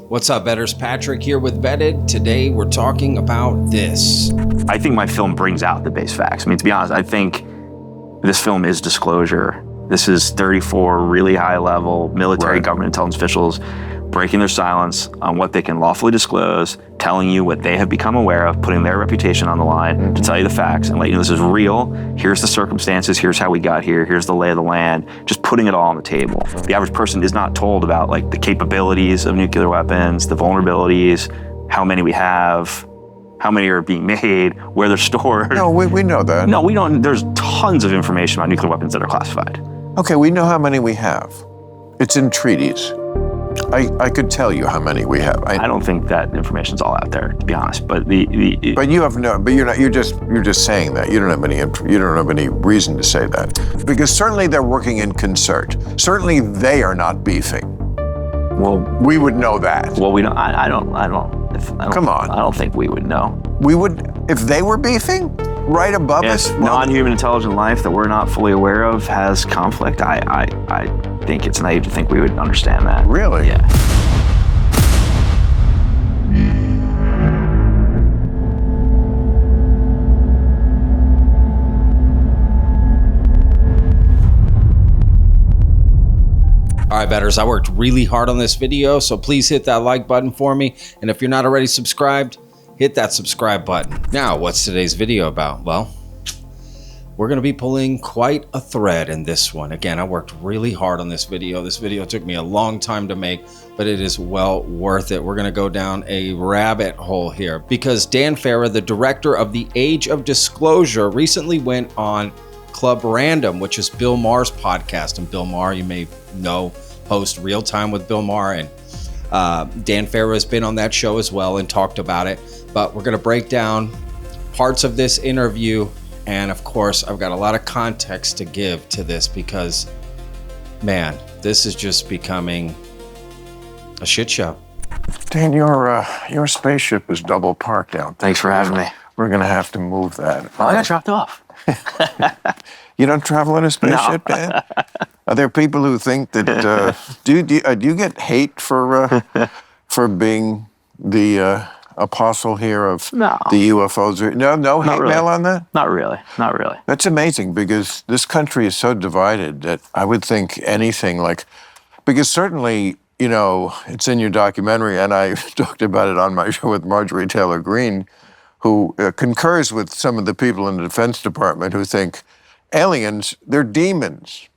What's up, Vetters? Patrick here with Vetted. Today we're talking about this. I think my film brings out the base facts. I mean, to be honest, I think this film is disclosure. This is 34 really high-level military government intelligence officials breaking their silence on what they can lawfully disclose, telling you what they have become aware of, putting their reputation on the line to tell you the facts and let you know this is real. Here's the circumstances. Here's how we got here. Here's the lay of the land. Just putting it all on the table. The average person is not told about like the capabilities of nuclear weapons, the vulnerabilities, how many we have, how many are being made, where they're stored. No, we know that. No, we don't. There's tons of information about nuclear weapons that are classified. Okay, we know how many we have. It's in treaties. I could tell you how many we have. I don't think that information's all out there, to be honest. But but you have no. But you're not. You're just saying that. You don't have any. You don't have any reason to say that, because certainly they're working in concert. Certainly they are not beefing. Well, we would know that. Well, we don't. I don't. Come on. I don't think we would know. We would if they were beefing right above us. If non-human intelligent life that we're not fully aware of has conflict, I think it's naive to think we would understand that. Really? Yeah. All right, Vetters, I worked really hard on this video, so please hit that like button for me. And if you're not already subscribed, hit that subscribe button. Now, what's today's video about? Well, we're going to be pulling quite a thread in this one. Again, I worked really hard on this video. This video took me a long time to make, but it is well worth it. We're going to go down a rabbit hole here because Dan Farah, the director of The Age of Disclosure, recently went on Club Random, which is Bill Maher's podcast. And Bill Maher, you may know, host Real Time with Bill Maher. And Dan Farah has been on that show as well and talked about it. But we're going to break down parts of this interview. And of course, I've got a lot of context to give to this because, man, this is just becoming a shit show. Dan, your spaceship is double parked out there. Thanks for having me. We're going to have to move that. Well, I got dropped off. You don't travel in a spaceship, No. Dan? Are there people who think that? Do you get hate for being the apostle here of No. the UFOs? No hate really. mail on that? Not really. That's amazing because this country is so divided that I would think anything like, because certainly, you know, it's in your documentary and I talked about it on my show with Marjorie Taylor Greene, who concurs with some of the people in the Defense Department who think aliens, they're demons.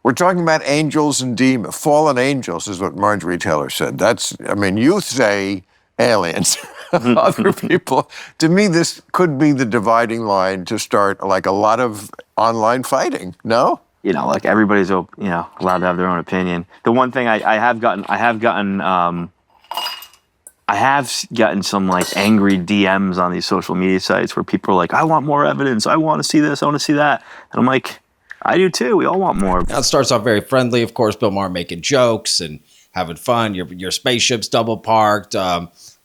We're talking about angels and demons. Fallen angels is what Marjorie Taylor said. You say aliens. Other people. To me, this could be the dividing line to start like a lot of online fighting. No? You know, like everybody's allowed to have their own opinion. The one thing I have gotten some like angry DMs on these social media sites where people are like, I want more evidence. I want to see this. I want to see that. And I'm like, I do too. We all want more. Now it starts off very friendly. Of course, Bill Maher making jokes and having fun. Your spaceship's double parked,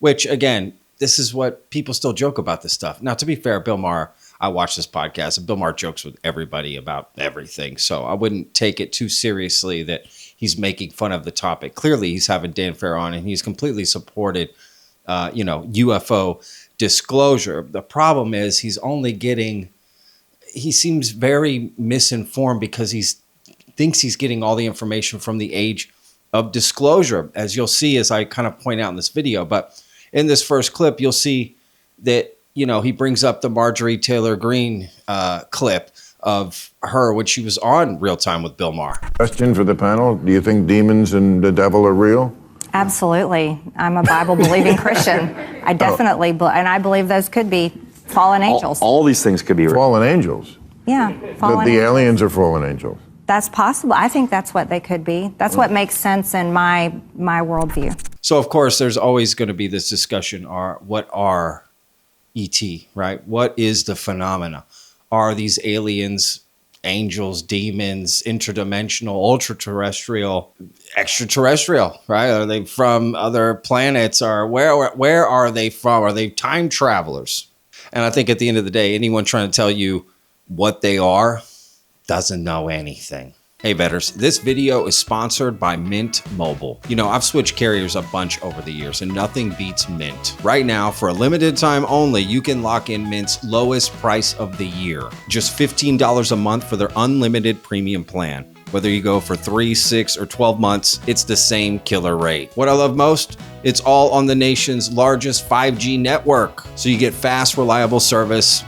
which again, this is what people still joke about this stuff. Now, to be fair, Bill Maher, I watch this podcast and Bill Maher jokes with everybody about everything. So I wouldn't take it too seriously that he's making fun of the topic. Clearly, he's having Dan Farah on and he's completely supported UFO disclosure. The problem is he seems very misinformed because he thinks he's getting all the information from the Age of Disclosure, as you'll see, as I kind of point out in this video. But in this first clip, you'll see that, he brings up the Marjorie Taylor Greene clip of her when she was on Real Time with Bill Maher. Question for the panel. Do you think demons and the devil are real? Absolutely. I'm a Bible-believing Christian. I definitely, and I believe those could be fallen angels. All these things could be real. Fallen angels? Yeah, fallen The angels. aliens are fallen angels? That's possible. I think that's what they could be. That's what makes sense in my worldview. So, of course, there's always going to be this discussion, what are ET, right? What is the phenomena? Are these aliens angels, demons, interdimensional, ultra-terrestrial, extraterrestrial, right? Are they from other planets, or where are they from? Are they time travelers? And I think at the end of the day, anyone trying to tell you what they are doesn't know anything. Hey betters, this video is sponsored by Mint Mobile. You know, I've switched carriers a bunch over the years and nothing beats Mint. Right now, for a limited time only, you can lock in Mint's lowest price of the year. Just $15 a month for their unlimited premium plan. Whether you go for 3, 6, or 12 months, it's the same killer rate. What I love most? It's all on the nation's largest 5G network. So you get fast, reliable service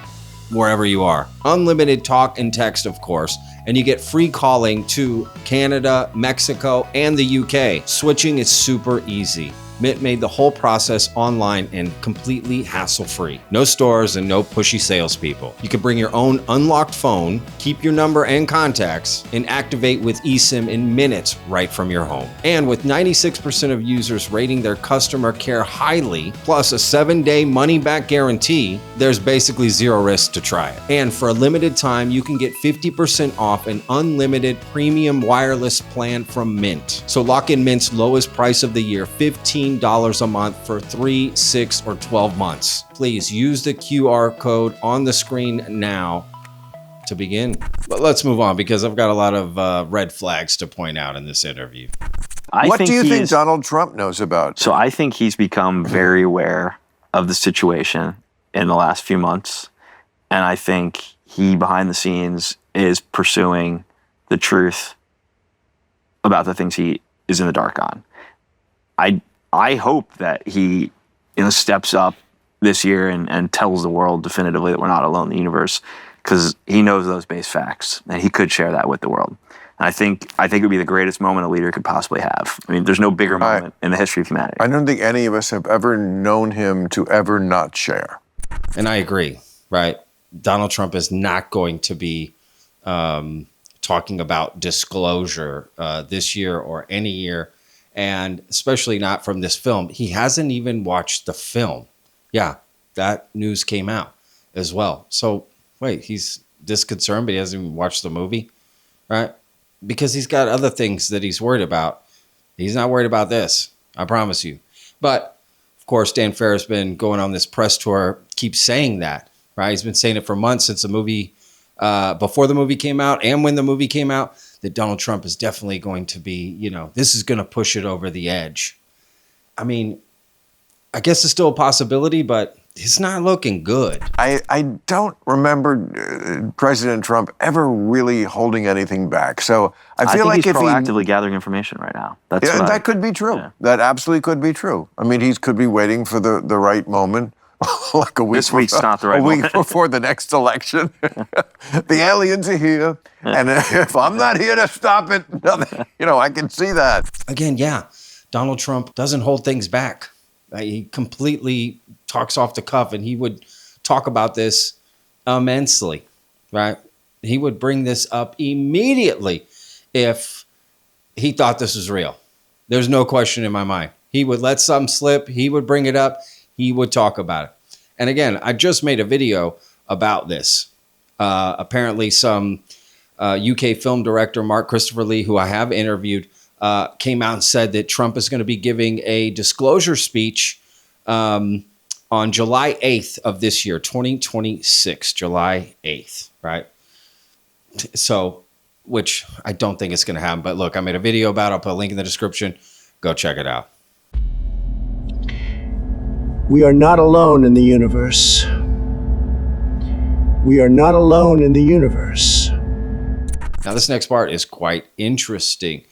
wherever you are. Unlimited talk and text, of course. And you get free calling to Canada, Mexico, and the UK. Switching is super easy. Mint made the whole process online and completely hassle-free. No stores and no pushy salespeople. You can bring your own unlocked phone, keep your number and contacts, and activate with eSIM in minutes right from your home. And with 96% of users rating their customer care highly, plus a 7-day money-back guarantee, there's basically zero risk to try it. And for a limited time, you can get 50% off an unlimited premium wireless plan from Mint. So lock in Mint's lowest price of the year, $15 a month for 3, 6, or 12 months. Please use the QR code on the screen now to begin. But let's move on because I've got a lot of red flags to point out in this interview. What do you think Donald Trump knows about? So I think he's become very aware of the situation in the last few months. And I think he, behind the scenes, is pursuing the truth about the things he is in the dark on. I hope that he steps up this year and tells the world definitively that we're not alone in the universe, because he knows those base facts and he could share that with the world. And I think it would be the greatest moment a leader could possibly have. I mean, there's no bigger moment in the history of humanity. I don't think any of us have ever known him to ever not share. And I agree, right? Donald Trump is not going to be talking about disclosure this year or any year. And especially not from this film. He hasn't even watched the film. Yeah, that news came out as well. So wait, he's this concerned, but he hasn't even watched the movie, right? Because he's got other things that he's worried about. He's not worried about this, I promise you. But of course, Dan Farah's been going on this press tour, keeps saying that, right? He's been saying it for months since the movie, before the movie came out and when the movie came out, that Donald Trump is definitely going to be, this is going to push it over the edge. I mean, I guess it's still a possibility, but it's not looking good. I don't remember President Trump ever really holding anything back. So I feel like he's if proactively gathering information right now. That could be true. Yeah. That absolutely could be true. I mean, he could be waiting for the right moment. Like a week. This week's not the right moment. A week before the next election. The aliens are here. And if I'm not here to stop it, I can see that. Again, yeah, Donald Trump doesn't hold things back. He completely talks off the cuff, and he would talk about this immensely, right? He would bring this up immediately if he thought this was real. There's no question in my mind. He would let something slip. He would bring it up. He would talk about it. And again, I just made a video about this. Apparently some UK film director, Mark Christopher Lee, who I have interviewed, came out and said that Trump is going to be giving a disclosure speech on July 8th of this year, 2026, July 8th, right? So, which I don't think it's going to happen. But look, I made a video about it. I'll put a link in the description. Go check it out. We are not alone in the universe. We are not alone in the universe. Now, this next part is quite interesting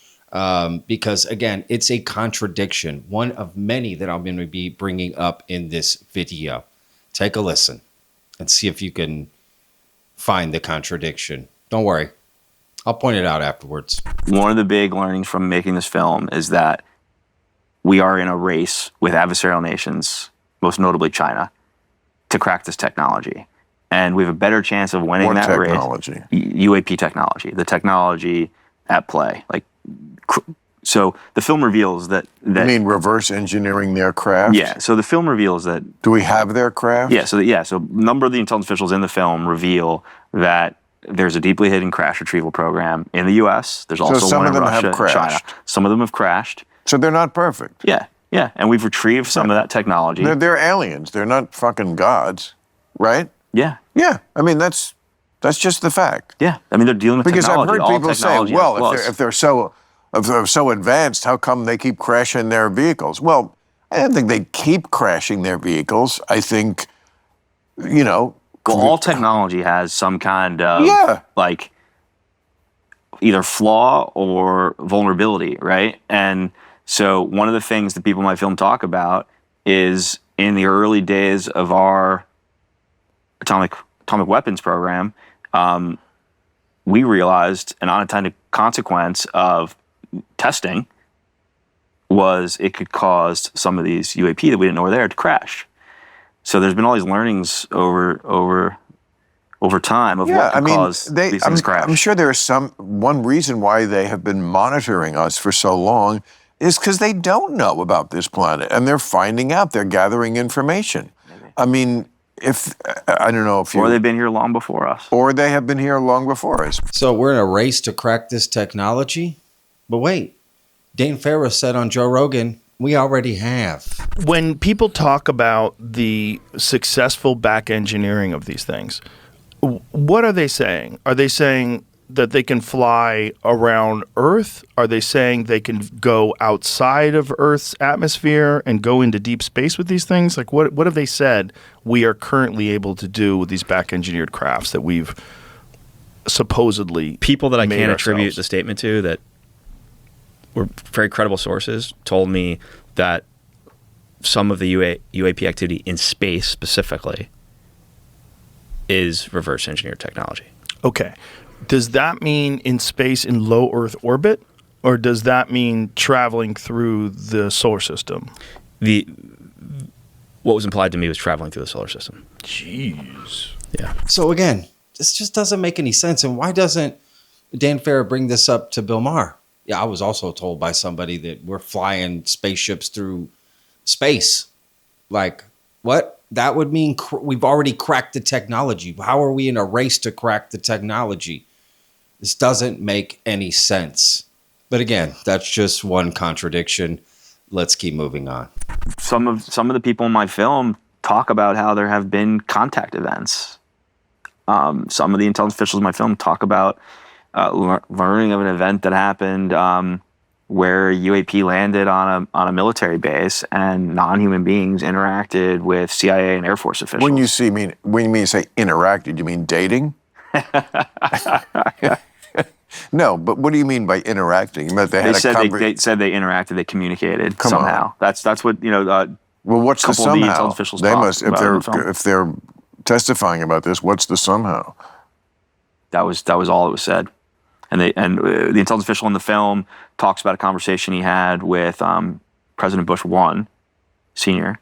because, again, it's a contradiction, one of many that I'm going to be bringing up in this video. Take a listen and see if you can find the contradiction. Don't worry. I'll point it out afterwards. One of the big learnings from making this film is that we are in a race with adversarial nations, most notably China, to crack this technology. And we have a better chance of winning what that technology? race. UAP technology, the technology at play. So the film reveals that... You mean reverse engineering their craft? Yeah, so the film reveals that... Do we have their craft? Yeah, so a number of the intelligence officials in the film reveal that there's a deeply hidden crash retrieval program in the U.S. There's also one in Russia, China. Some of them have crashed. So they're not perfect? Yeah. And we've retrieved some of that technology. They're aliens. They're not fucking gods, right? Yeah. Yeah. I mean, that's That's just the fact. Yeah, I mean, they're dealing with Because technology. I've heard All people say, technology well, has flaws. if they're so advanced, how come they keep crashing their vehicles? Well, I don't think they keep crashing their vehicles. I think, Well, all technology has some kind of Yeah. like either flaw or vulnerability, right? And so one of the things that people in my film talk about is in the early days of our atomic weapons program, we realized an unintended consequence of testing was it could cause some of these UAP that we didn't know were there to crash. So there's been all these learnings over time of what could cause these things to crash. I'm sure there is one reason why they have been monitoring us for so long is because they don't know about this planet and they're finding out. They're gathering information. Maybe. I mean, I don't know if you... Or they've been here long before us. Or they have been here long before us. So we're in a race to crack this technology? But wait, Dan Farah said on Joe Rogan, we already have. When people talk about the successful back engineering of these things, what are they saying? Are they saying that they can fly around Earth? Are they saying they can go outside of Earth's atmosphere and go into deep space with these things? Like, what have they said we are currently able to do with these back-engineered crafts that we've supposedly people that I made can't ourselves? attribute the statement to that were very credible sources told me that some of the UAP activity in space specifically is reverse engineered technology. Okay. Does that mean in space in low Earth orbit, or does that mean traveling through the solar system? What was implied to me was traveling through the solar system. Jeez. Yeah. So again, this just doesn't make any sense. And why doesn't Dan Farah bring this up to Bill Maher? Yeah, I was also told by somebody that we're flying spaceships through space. Like, what? That would mean we've already cracked the technology. How are we in a race to crack the technology? This doesn't make any sense. But again, that's just one contradiction. Let's keep moving on. Some of the people in my film talk about how there have been contact events. Some of the intelligence officials in my film talk about learning of an event that happened where UAP landed on a military base and non-human beings interacted with CIA and Air Force officials. When you say interacted, you mean dating? No, but what do you mean by interacting? You meant they said they interacted, they communicated somehow. That's what Well, what's the couple of the somehow? intelligence officials They talked must about if they're testifying about this. What's the somehow? That was all it was said. And the intelligence official in the film talks about a conversation he had with President Bush I, Sr.,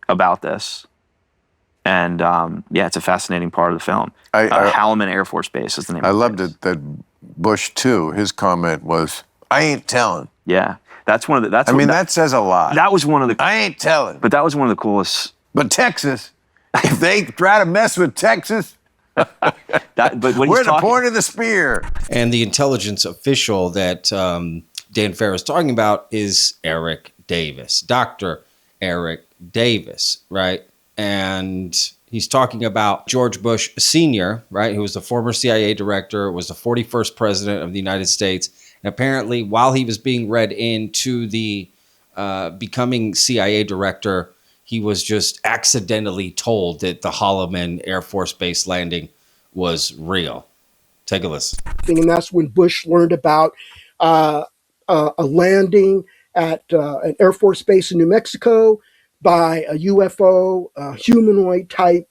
about this. And it's a fascinating part of the film. Halleman Air Force Base is the name. I of loved the base. it that Bush too. His comment was, "I ain't telling." Yeah, that's one of the. That says a lot. That was one of the. I ain't telling. But that was one of the coolest. But Texas, if they try to mess with Texas, But when we're he's the talking, point of the spear. And the intelligence official that Dan Farah is talking about is Eric Davis, Dr. Eric Davis, right? And he's talking about George Bush Sr., right, who was the former CIA director, was the 41st president of the United States. And apparently, while he was being read into the becoming CIA director, he was just accidentally told that the Holloman Air Force Base landing was real. Take a listen. And that's when Bush learned about a landing at an Air Force base in New Mexico by a UFO, humanoid type,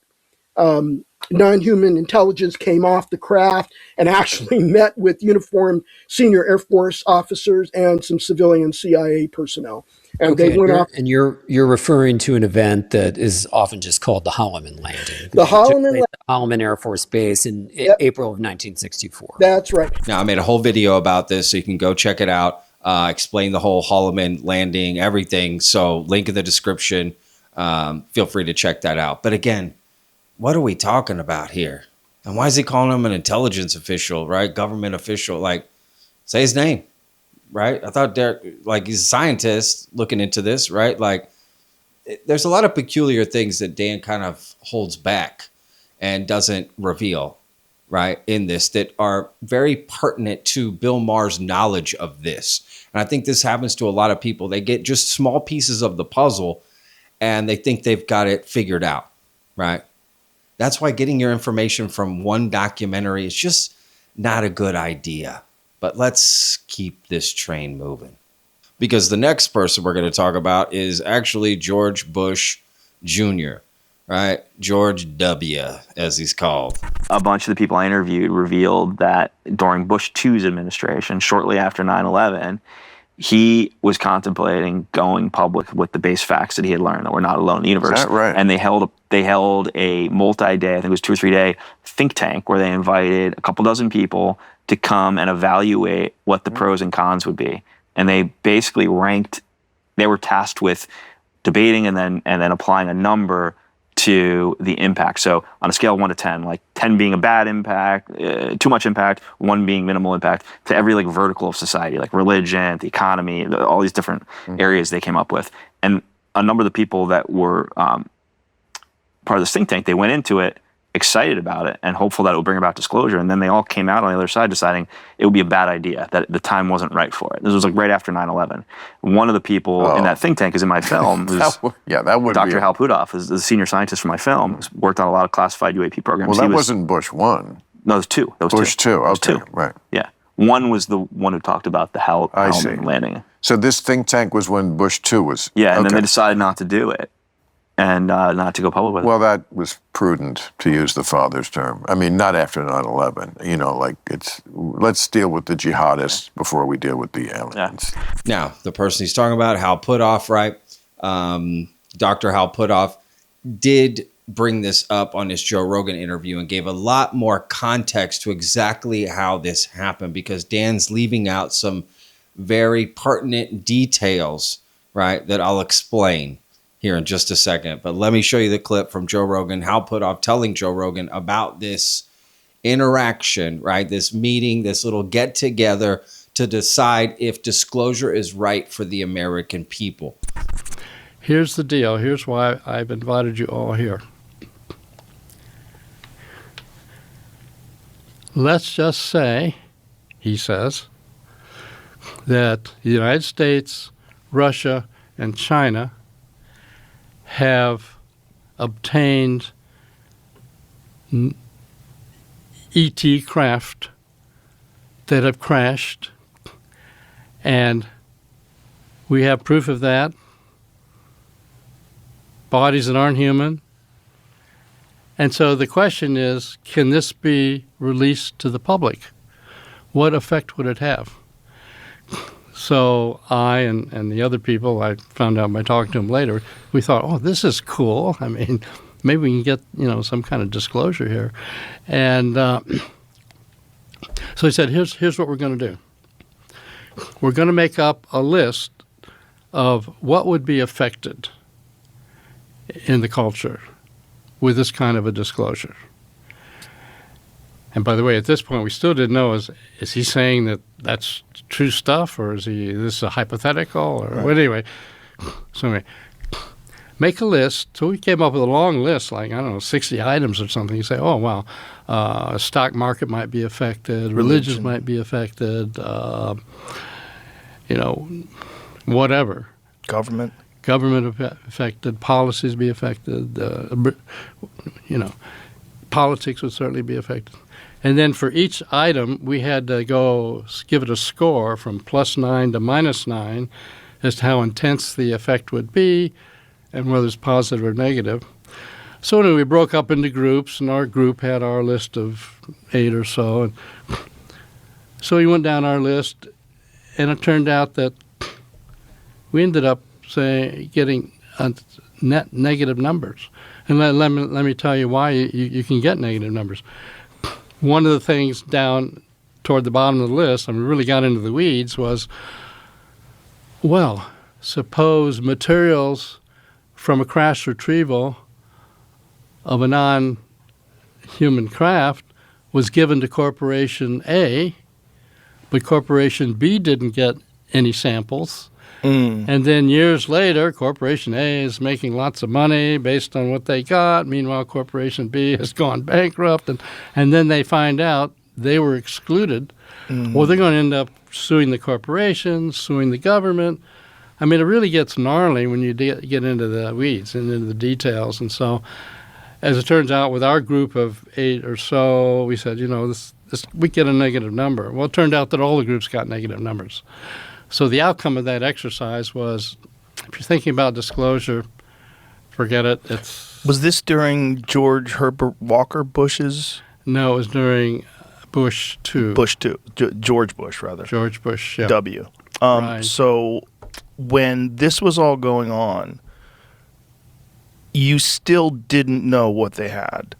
non-human intelligence came off the craft and actually met with uniformed senior Air Force officers and some civilian CIA personnel. And they went off. And you're referring to an event that is often just called the Holloman landing. The Holloman Air Force Base in April of 1964. That's right. Now, I made a whole video about this, so you can go check it out. Explain the whole Holloman landing, everything. So link in the description. Feel free to check that out. But again, what are we talking about here? And why is he calling him an intelligence official, right? Government official. Like, say his name, right? I thought Derek, like, he's a scientist looking into this, right? Like, there's a lot of peculiar things that Dan kind of holds back and doesn't reveal, right, in this that are very pertinent to Bill Maher's knowledge of this. And I think this happens to a lot of people. They get just small pieces of the puzzle and they think they've got it figured out, right? That's why getting your information from one documentary is just not a good idea. But let's keep this train moving. Because the next person we're going to talk about is actually George Bush Jr., right? George W., as he's called. A bunch of the people I interviewed revealed that during Bush II's administration, shortly after 9/11, he was contemplating going public with the base facts that he had learned, that we're not alone in the universe. Is that right? And they held a multi-day, I think it was 2 or 3 day think tank where they invited a couple dozen people to come and evaluate what the pros and cons would be. And they basically ranked, they were tasked with debating and then applying a number to the impact. So on a scale of 1 to 10, like 10 being a bad impact, too much impact, 1 being minimal impact, to every like vertical of society, like religion, the economy, all these different areas they came up with. And a number of the people that were part of this think tank, they went into it excited about it and hopeful that it would bring about disclosure. And then they all came out on the other side deciding it would be a bad idea, that the time wasn't right for it. This was like right after 9/11. One of the people in that think tank is in my film. that would Dr. be Hal Puthoff is the senior scientist for my film. He's worked on a lot of classified UAP programs. Well, that wasn't Bush 1. No, it was 2. That was Bush 2. Okay, right. Yeah. 1 was the one who talked about the Hellman landing. So this think tank was when Bush 2 was... Yeah, and then they decided not to do it. And not to go public with it. Well, that was prudent, to use the father's term. I mean, not after 9/11. You know, like let's deal with the jihadists before we deal with the aliens. Yeah. Now, the person he's talking about, Hal Puthoff, right? Dr. Hal Puthoff did bring this up on his Joe Rogan interview and gave a lot more context to exactly how this happened, because Dan's leaving out some very pertinent details, right, that I'll explain here in just a second. But let me show you the clip from Joe Rogan, Hal Puthoff telling Joe Rogan about this interaction, right? This meeting, this little get together to decide if disclosure is right for the American people. Here's the deal. Here's why I've invited you all here. Let's just say, he says, that the United States, Russia, and China have obtained ET craft that have crashed, and we have proof of that. Bodies that aren't human. And so the question is, can this be released to the public? What effect would it have? So I and the other people, I found out by talking to them later, we thought, oh, this is cool. I mean, maybe we can get, some kind of disclosure here. And so he said, here's what we're going to do. We're going to make up a list of what would be affected in the culture with this kind of a disclosure. And by the way, at this point, we still didn't know, is he saying that that's true stuff, or is this a hypothetical? Or right. Anyway, so anyway, make a list. So we came up with a long list, like, 60 items or something. You say, oh, wow, stock market might be affected, religion might be affected, whatever. Government affected, policies be affected, politics would certainly be affected. And then for each item, we had to go give it a score from +9 to -9 as to how intense the effect would be and whether it's positive or negative. So anyway, we broke up into groups, and our group had our list of 8 or so. And so we went down our list, and it turned out that we ended up getting net negative numbers. And let me tell you why you can get negative numbers. One of the things down toward the bottom of the list, we really got into the weeds, was, well, suppose materials from a crash retrieval of a non-human craft was given to Corporation A, but Corporation B didn't get any samples, And then years later, Corporation A is making lots of money based on what they got. Meanwhile, Corporation B has gone bankrupt. And then they find out they were excluded. Or they're going to end up suing the corporations, suing the government. I mean, it really gets gnarly when you get into the weeds and into the details. And so, as it turns out, with our group of 8 or so, we said, this we get a negative number. Well, it turned out that all the groups got negative numbers. So the outcome of that exercise was, if you're thinking about disclosure, forget it. Was this during George Herbert Walker Bush's? No, it was during Bush 2. Bush 2. George Bush, rather. George Bush, yeah. W. Right. So when this was all going on, you still didn't know what they had.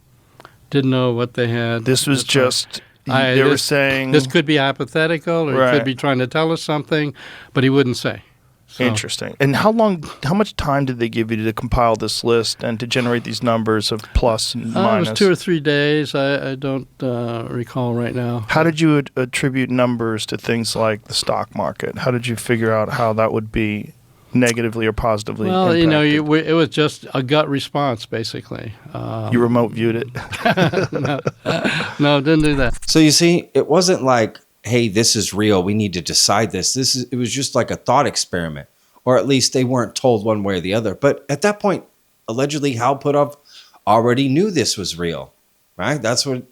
Didn't know what they had. This was just... They were saying... This could be hypothetical, or he could be trying to tell us something, but he wouldn't say. So. Interesting. And how much time did they give you to compile this list and to generate these numbers of plus and minus? It was 2 or 3 days. I don't recall right now. How did you attribute numbers to things like the stock market? How did you figure out how that would be negatively or positively impacted? It was just a gut response, basically. You remote viewed it? No, didn't do that. So you see, it wasn't like, hey, this is real, we need to decide this. It was just like a thought experiment, or at least they weren't told one way or the other. But at that point, allegedly, Hal Puthoff already knew this was real, right? That's what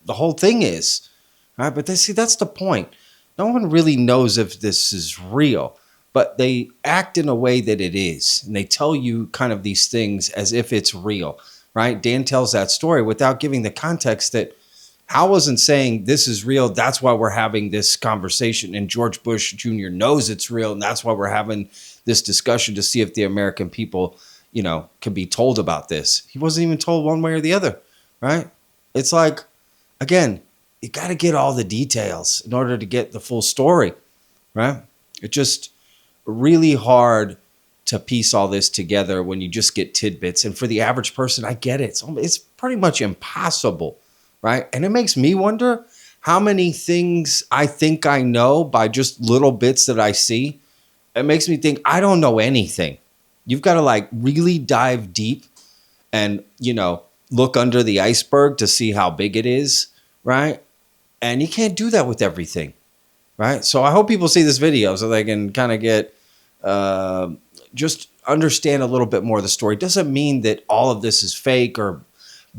the whole thing is, right? But that's the point. No one really knows if this is real, but they act in a way that it is, and they tell you kind of these things as if it's real, right? Dan tells that story without giving the context that Hal wasn't saying this is real, that's why we're having this conversation, and George Bush Jr. knows it's real, and that's why we're having this discussion to see if the American people, can be told about this. He wasn't even told one way or the other, right? It's like, again, you got to get all the details in order to get the full story, right? It's just really hard to piece all this together when you just get tidbits. And for the average person, I get it. It's pretty much impossible, right? And it makes me wonder how many things I think I know by just little bits that I see. It makes me think I don't know anything. You've got to really dive deep and, look under the iceberg to see how big it is, right? And you can't do that with everything, right? So I hope people see this video so they can kind of get, just understand a little bit more of the story. It doesn't mean that all of this is fake or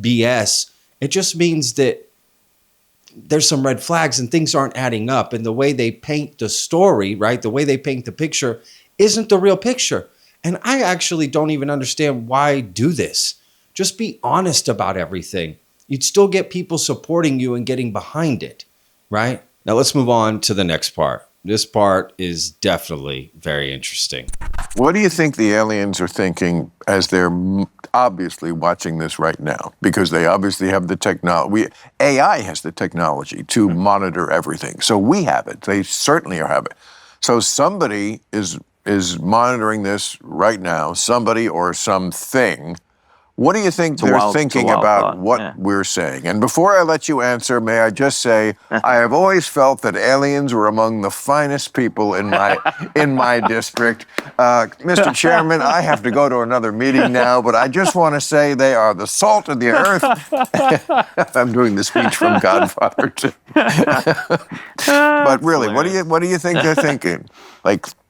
BS. It just means that there's some red flags and things aren't adding up. And the way they paint the story, right, the way they paint the picture isn't the real picture. And I actually don't even understand why do this. Just be honest about everything. You'd still get people supporting you and getting behind it, right? Now let's move on to the next part. This part is definitely very interesting. What do you think the aliens are thinking as they're obviously watching this right now? Because they obviously have the technology. AI has the technology to monitor everything. So we have it. They certainly have it. So somebody is monitoring this right now, somebody or something. What do you think they're thinking about what we're saying? And before I let you answer, may I just say, I have always felt that aliens were among the finest people in my district. Mr. Chairman, I have to go to another meeting now, but I just want to say they are the salt of the earth. I'm doing the speech from Godfather too. But really, what do you think they're thinking?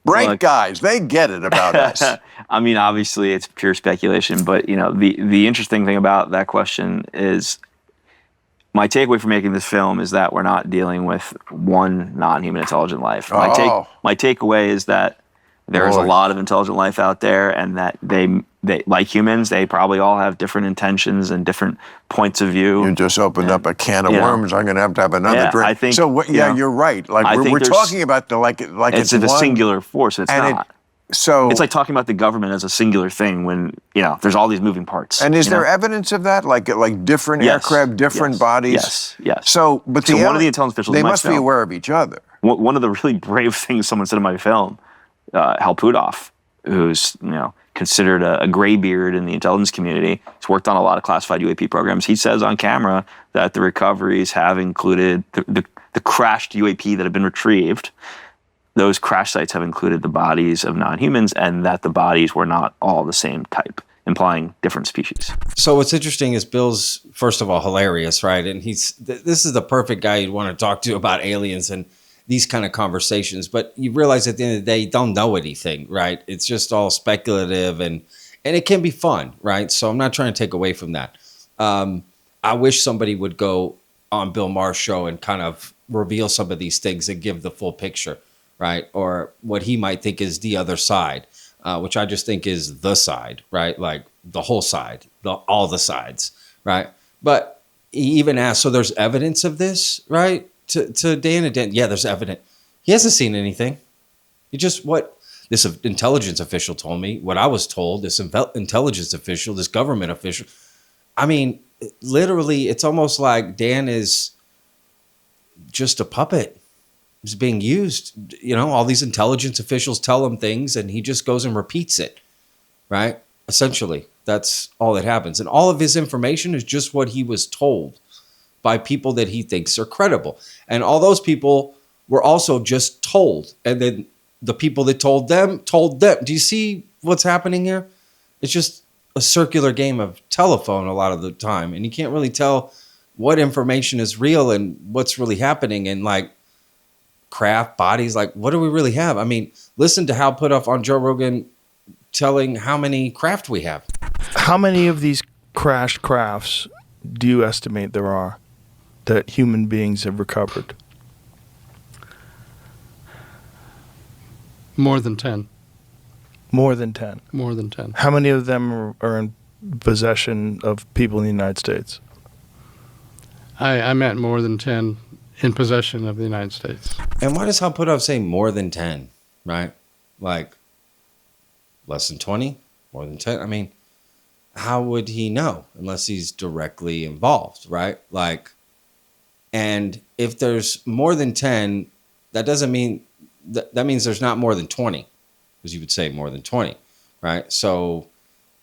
Bright guys, they get it about us. I mean, obviously, it's pure speculation, but the interesting thing about that question is my takeaway from making this film is that we're not dealing with one non-human intelligent life. My takeaway is that there's a lot of intelligent life out there, and that they like humans, they probably all have different intentions and different points of view. You just opened up a can of worms. I'm going to have another drink. I think, so you're right. We're talking about it's a singular force. It's not. So it's like talking about the government as a singular thing when there's all these moving parts. And is there evidence of that, like different aircraft, different bodies? Yes. So, one of the intelligence officials, they must be aware of each other. One of the really brave things someone said in my film, Hal Puthoff, who's considered a graybeard in the intelligence community, he's worked on a lot of classified UAP programs. He says on camera that the recoveries have included the crashed UAP that had been retrieved. those crash sites have included the bodies of non-humans, and that the bodies were not all the same type, implying different species. So what's interesting is Bill's, first of all, hilarious, right? And this is the perfect guy you'd want to talk to about aliens and these kind of conversations. But you realize at the end of the day, you don't know anything, right? It's just all speculative, and it can be fun, right? So I'm not trying to take away from that. I wish somebody would go on Bill Maher's show and kind of reveal some of these things and give the full picture, right? Or what he might think is the other side, which I just think is the side, right? Like the whole side, all the sides, right? But he even asked, so there's evidence of this, right? To Dan, and Dan, yeah, there's evidence. He hasn't seen anything. He just, what this intelligence official told me, what I was told, this intelligence official, this government official. I mean, literally, it's almost like Dan is just a puppet. He's being used. You know, all these intelligence officials tell him things, and he just goes and repeats it, right? Essentially, that's all that happens. And all of his information is just what he was told by people that he thinks are credible. And all those people were also just told. And then the people that told them. Do you see what's happening here? It's just a circular game of telephone a lot of the time. And you can't really tell what information is real and what's really happening. And like craft bodies, like what do we really have? I mean, listen to Hal Puthoff on Joe Rogan telling how many craft we have. How many of these crashed crafts do you estimate there are that human beings have recovered? More than 10. More than 10? More than 10. How many of them are in possession of people in the United States? I meant more than 10 in possession of the United States. And why does Hal Puthoff say more than 10, right? Like less than 20, more than 10? I mean, how would he know unless he's directly involved, right? Like, and if there's more than 10, that doesn't mean, that means there's not more than 20, because you would say more than 20, right? So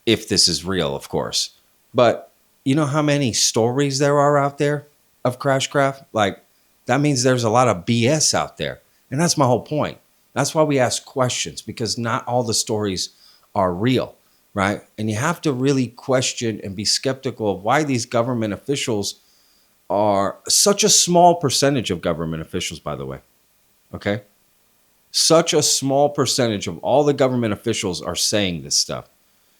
if this is real, of course. But you know how many stories there are out there of crash craft? Like, that means there's a lot of BS out there. And that's my whole point. That's why we ask questions, because not all the stories are real, right? And you have to really question and be skeptical of why these government officials are such a small percentage of government officials, by the way. Okay? Such a small percentage of all the government officials are saying this stuff.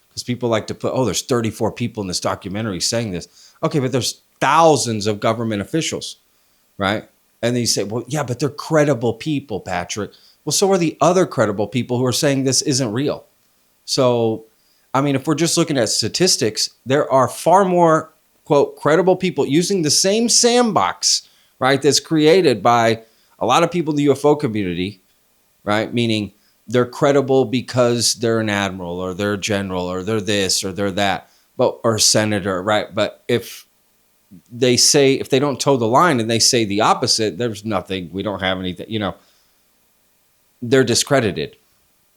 Because people like to put, oh, there's 34 people in this documentary saying this. Okay, but there's thousands of government officials, right? And then you say, well, yeah, but they're credible people, Patrick. Well, so are the other credible people who are saying this isn't real. So, I mean, if we're just looking at statistics, there are far more, quote, credible people using the same sandbox, right, that's created by a lot of people in the UFO community, right? Meaning they're credible because they're an admiral or they're a general or they're this or they're that, but or a senator, right? But if they say, if they don't toe the line and they say the opposite, there's nothing, we don't have anything, you know, they're discredited.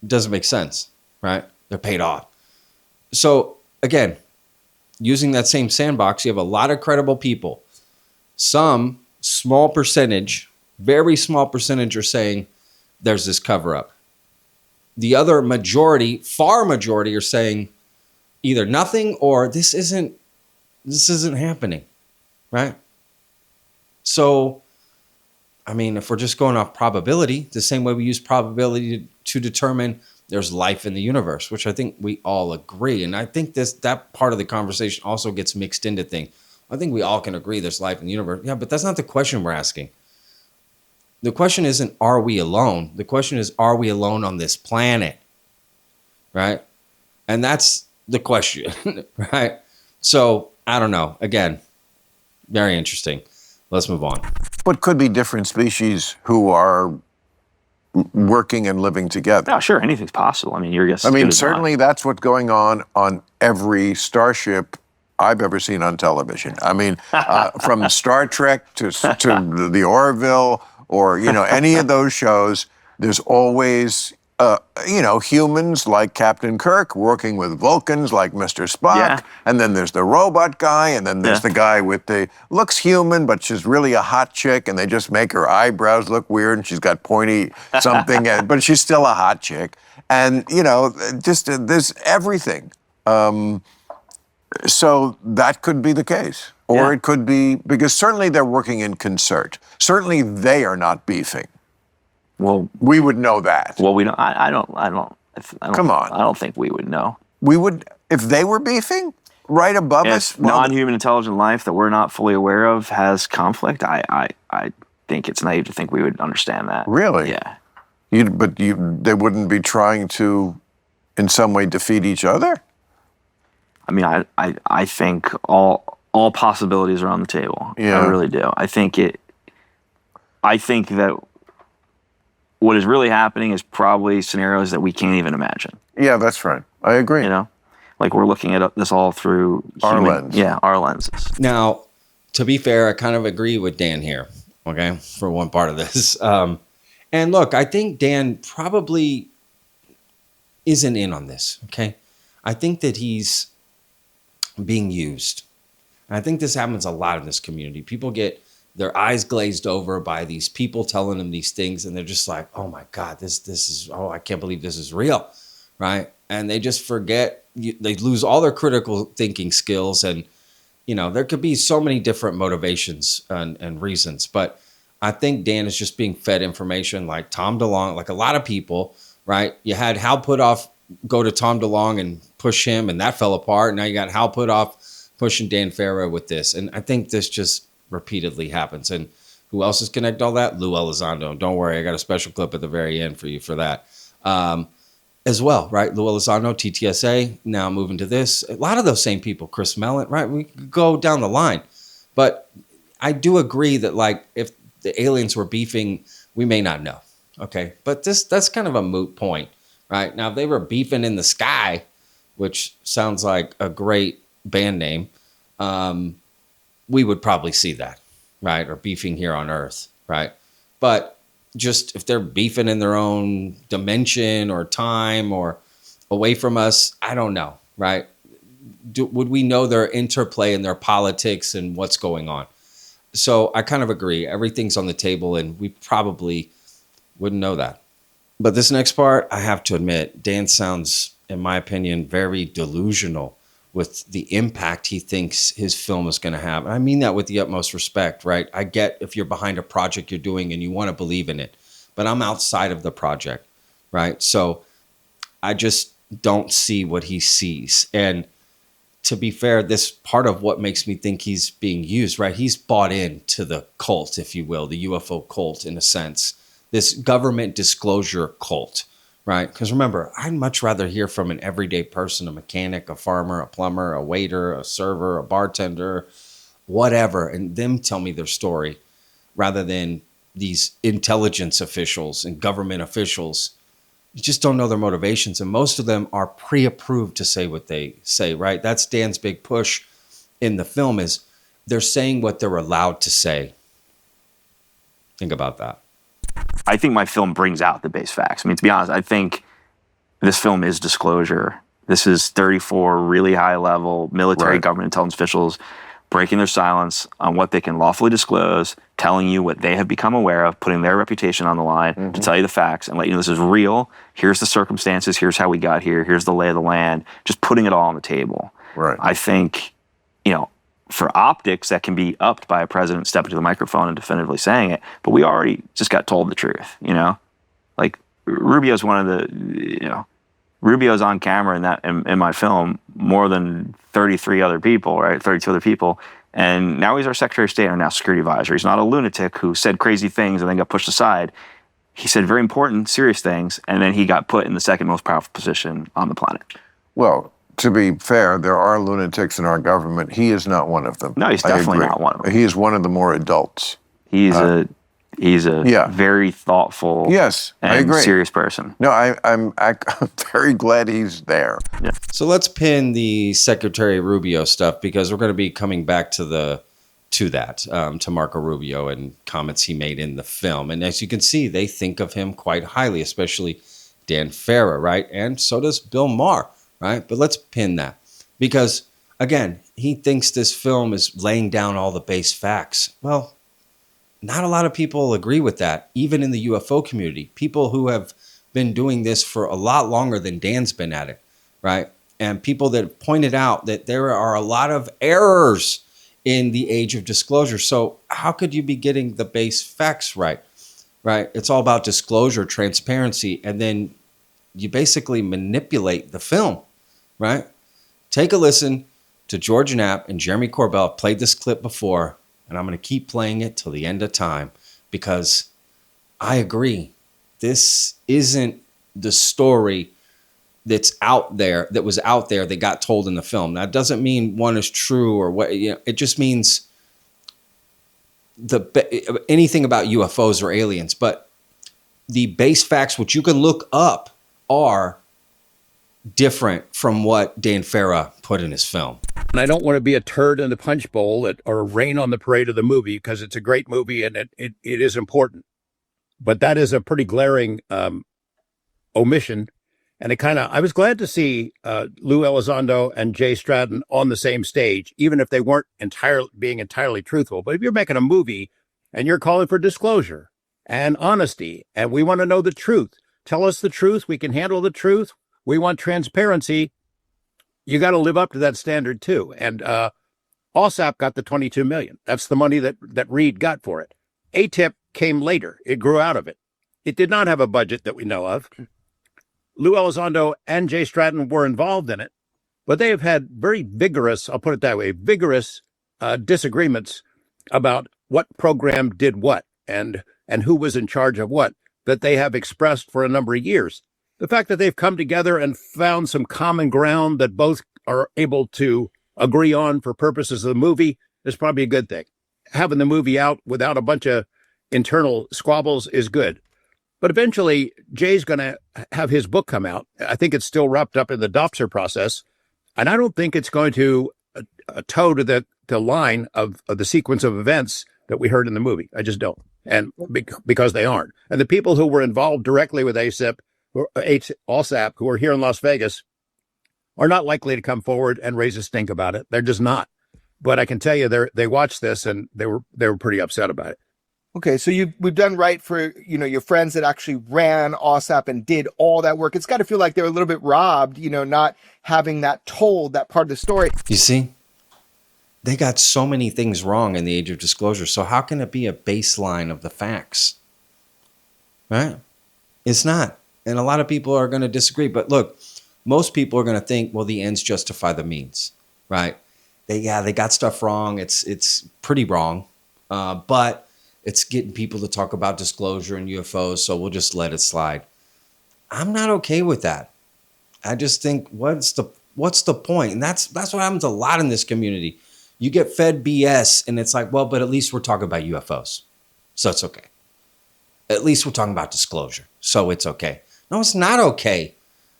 It doesn't make sense, right? They're paid off. So again, using that same sandbox, you have a lot of credible people. Some small percentage, very small percentage are saying there's this cover up. The other majority, far majority, are saying either nothing or this isn't happening, right? So, I mean, if we're just going off probability, the same way we use probability to determine there's life in the universe, which I think we all agree. And I think that part of the conversation also gets mixed into things. I think we all can agree there's life in the universe. Yeah, but that's not the question we're asking. The question isn't, are we alone? The question is, are we alone on this planet? Right? And that's the question, right? So, I don't know. Again, very interesting. Let's move on. But could be different species who are working and living together. Oh, sure. Anything's possible. I mean, you're guessing. I mean, certainly that's what's going on every starship I've ever seen on television. I mean, from Star Trek to the Orville or, you know, any of those shows, there's always humans like Captain Kirk working with Vulcans like Mr. Spock. Yeah. And then there's the robot guy, and then there's the guy with looks human, but she's really a hot chick, and they just make her eyebrows look weird, and she's got pointy something, but she's still a hot chick. And, there's everything. So that could be the case. Or it could be, because certainly they're working in concert. Certainly they are not beefing. Well, we would know that. Well, we don't. I don't. Come on. I don't think we would know. We would, if they were beefing right above us. If non-human intelligent life that we're not fully aware of has conflict, I think it's naive to think we would understand that. Really? Yeah. They wouldn't be trying to, in some way, defeat each other? I mean, I think all possibilities are on the table. Yeah. I really do. I think that what is really happening is probably scenarios that we can't even imagine. Yeah, that's right. I agree. Like we're looking at this all through our lens. Yeah, our lenses. Now, to be fair, I kind of agree with Dan here, okay, for one part of this. And look, I think Dan probably isn't in on this, okay? I think that he's being used. And I think this happens a lot in this community. People get their eyes glazed over by these people telling them these things, and they're just like, oh my God, this is, I can't believe this is real, right? And they just forget, they lose all their critical thinking skills, and, there could be so many different motivations and reasons, but I think Dan is just being fed information like Tom DeLonge, like a lot of people, right? You had Hal Puthoff go to Tom DeLonge and push him, and that fell apart. Now you got Hal Puthoff pushing Dan Farah with this, and I think this just repeatedly happens. And who else is connected to all that? Lou Elizondo. Don't worry, I got a special clip at the very end for you for that as well, right? Lou Elizondo, TTSA, now moving to this. A lot of those same people, Chris Mellon, right? We could go down the line. But I do agree that, like, if the aliens were beefing, we may not know, okay? But that's kind of a moot point, right? Now, if they were beefing in the sky, which sounds like a great band name, we would probably see that, right? Or beefing here on Earth, right? But just if they're beefing in their own dimension or time or away from us, I don't know, right? Would we know their interplay and their politics and what's going on? So I kind of agree. Everything's on the table, and we probably wouldn't know that. But this next part, I have to admit, Dan sounds, in my opinion, very delusional with the impact he thinks his film is going to have. And I mean that with the utmost respect, right? I get if you're behind a project you're doing and you want to believe in it, but I'm outside of the project, right? So I just don't see what he sees. And to be fair, this part of what makes me think he's being used, right? He's bought into the cult, if you will, the UFO cult in a sense, this government disclosure cult. Right? Because remember, I'd much rather hear from an everyday person, a mechanic, a farmer, a plumber, a waiter, a server, a bartender, whatever, and them tell me their story rather than these intelligence officials and government officials. You just don't know their motivations. And most of them are pre-approved to say what they say, right? That's Dan's big push in the film is they're saying what they're allowed to say. Think about that. I think my film brings out the base facts. I mean, to be honest, I think this film is disclosure. This is 34 really high-level military government intelligence officials breaking their silence on what they can lawfully disclose, telling you what they have become aware of, putting their reputation on the line to tell you the facts and let you know this is real. Here's the circumstances. Here's how we got here. Here's the lay of the land. Just putting it all on the table. Right. I think, for optics, that can be upped by a president stepping to the microphone and definitively saying it. But we already just got told the truth, Like Rubio's one of the, Rubio's on camera in my film more than 33 other people, right? 32 other people. And now he's our Secretary of State and our National Security Advisor. He's not a lunatic who said crazy things and then got pushed aside. He said very important, serious things, and then he got put in the second most powerful position on the planet. Well, to be fair, there are lunatics in our government. He is not one of them. No, he's definitely not one of them. He is one of the more adults. He's a very thoughtful and serious person. No, I'm very glad he's there. Yeah. So let's pin the Secretary Rubio stuff because we're going to be coming back to Marco Rubio and comments he made in the film. And as you can see, they think of him quite highly, especially Dan Farah, right? And so does Bill Maher, right? But let's pin that because, again, he thinks this film is laying down all the base facts. Well, not a lot of people agree with that, even in the UFO community. People who have been doing this for a lot longer than Dan's been at it, right? And people that have pointed out that there are a lot of errors in the age of disclosure. So how could you be getting the base facts right? Right? It's all about disclosure, transparency, and then you basically manipulate the film, right? Take a listen to George Knapp and Jeremy Corbell. I've played this clip before, and I'm going to keep playing it till the end of time because I agree. This isn't the story that's out there, that was out there, that got told in the film. That doesn't mean one is true or what, you know, it just means anything about UFOs or aliens, but the base facts, which you can look up, are different from what Dan Farah put in his film. And I don't want to be a turd in the punch bowl or rain on the parade of the movie because it's a great movie and it is important. But that is a pretty glaring omission. And I was glad to see Lou Elizondo and Jay Stratton on the same stage, even if they weren't being entirely truthful. But if you're making a movie and you're calling for disclosure and honesty, and we want to know the truth, tell us the truth. We can handle the truth. We want transparency. You got to live up to that standard too. And OSAP got the $22 million. That's the money that Reed got for it. ATIP came later. It grew out of it. It did not have a budget that we know of. Lou Elizondo and Jay Stratton were involved in it, but they have had very vigorous, I'll put it that way, vigorous disagreements about what program did what and who was in charge of what that they have expressed for a number of years. The fact that they've come together and found some common ground that both are able to agree on for purposes of the movie is probably a good thing. Having the movie out without a bunch of internal squabbles is good. But eventually, Jay's going to have his book come out. I think it's still wrapped up in the Dopser process. And I don't think it's going to toe to the line of the sequence of events that we heard in the movie. I just don't. And because they aren't. And the people who were involved directly with OSAP, who are here in Las Vegas, are not likely to come forward and raise a stink about it. They're just not. But I can tell you, they watched this and they were pretty upset about it. Okay, so we've done right for, your friends that actually ran OSAP and did all that work. It's got to feel like they're a little bit robbed, not having that told, that part of the story. You see, they got so many things wrong in the age of disclosure. So how can it be a baseline of the facts? Right? It's not. And a lot of people are going to disagree. But look, most people are going to think, well, the ends justify the means, right? They got stuff wrong. It's pretty wrong. But it's getting people to talk about disclosure and UFOs, so we'll just let it slide. I'm not okay with that. I just think, what's the point? And that's what happens a lot in this community. You get fed BS, and it's like, well, but at least we're talking about UFOs, so it's okay. At least we're talking about disclosure, so it's okay. No, it's not okay.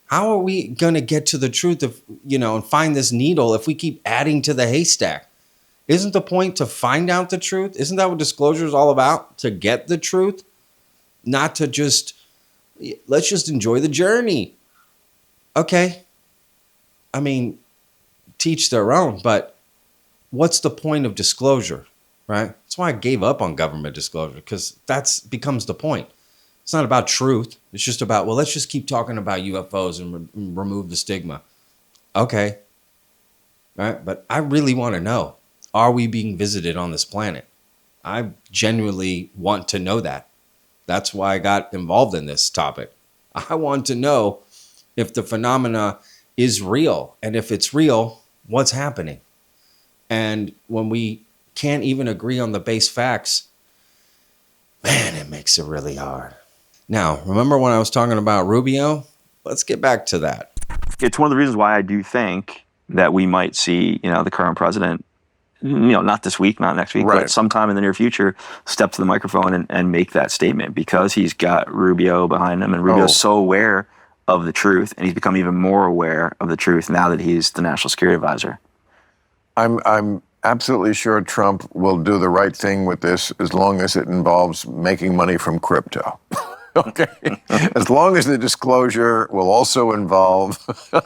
How are we going to get to the truth of, and find this needle if we keep adding to the haystack? Isn't the point to find out the truth? Isn't that what disclosure is all about? To get the truth? Not to let's just enjoy the journey. Okay. I mean, teach their own, but what's the point of disclosure, right? That's why I gave up on government disclosure, because that becomes the point. It's not about truth. It's just about, well, let's just keep talking about UFOs and remove the stigma. Okay. Right. But I really want to know. Are we being visited on this planet? I genuinely want to know that. That's why I got involved in this topic. I want to know if the phenomena is real. And if it's real, what's happening? And when we can't even agree on the base facts, man, it makes it really hard. Now, remember when I was talking about Rubio? Let's get back to that. It's one of the reasons why I do think that we might see, the current president, not this week, not next week, right, but sometime in the near future, step to the microphone and make that statement, because he's got Rubio behind him, and Rubio's so aware of the truth, and he's become even more aware of the truth now that he's the national security advisor. I'm absolutely sure Trump will do the right thing with this as long as it involves making money from crypto. Okay. As long as the disclosure will also involve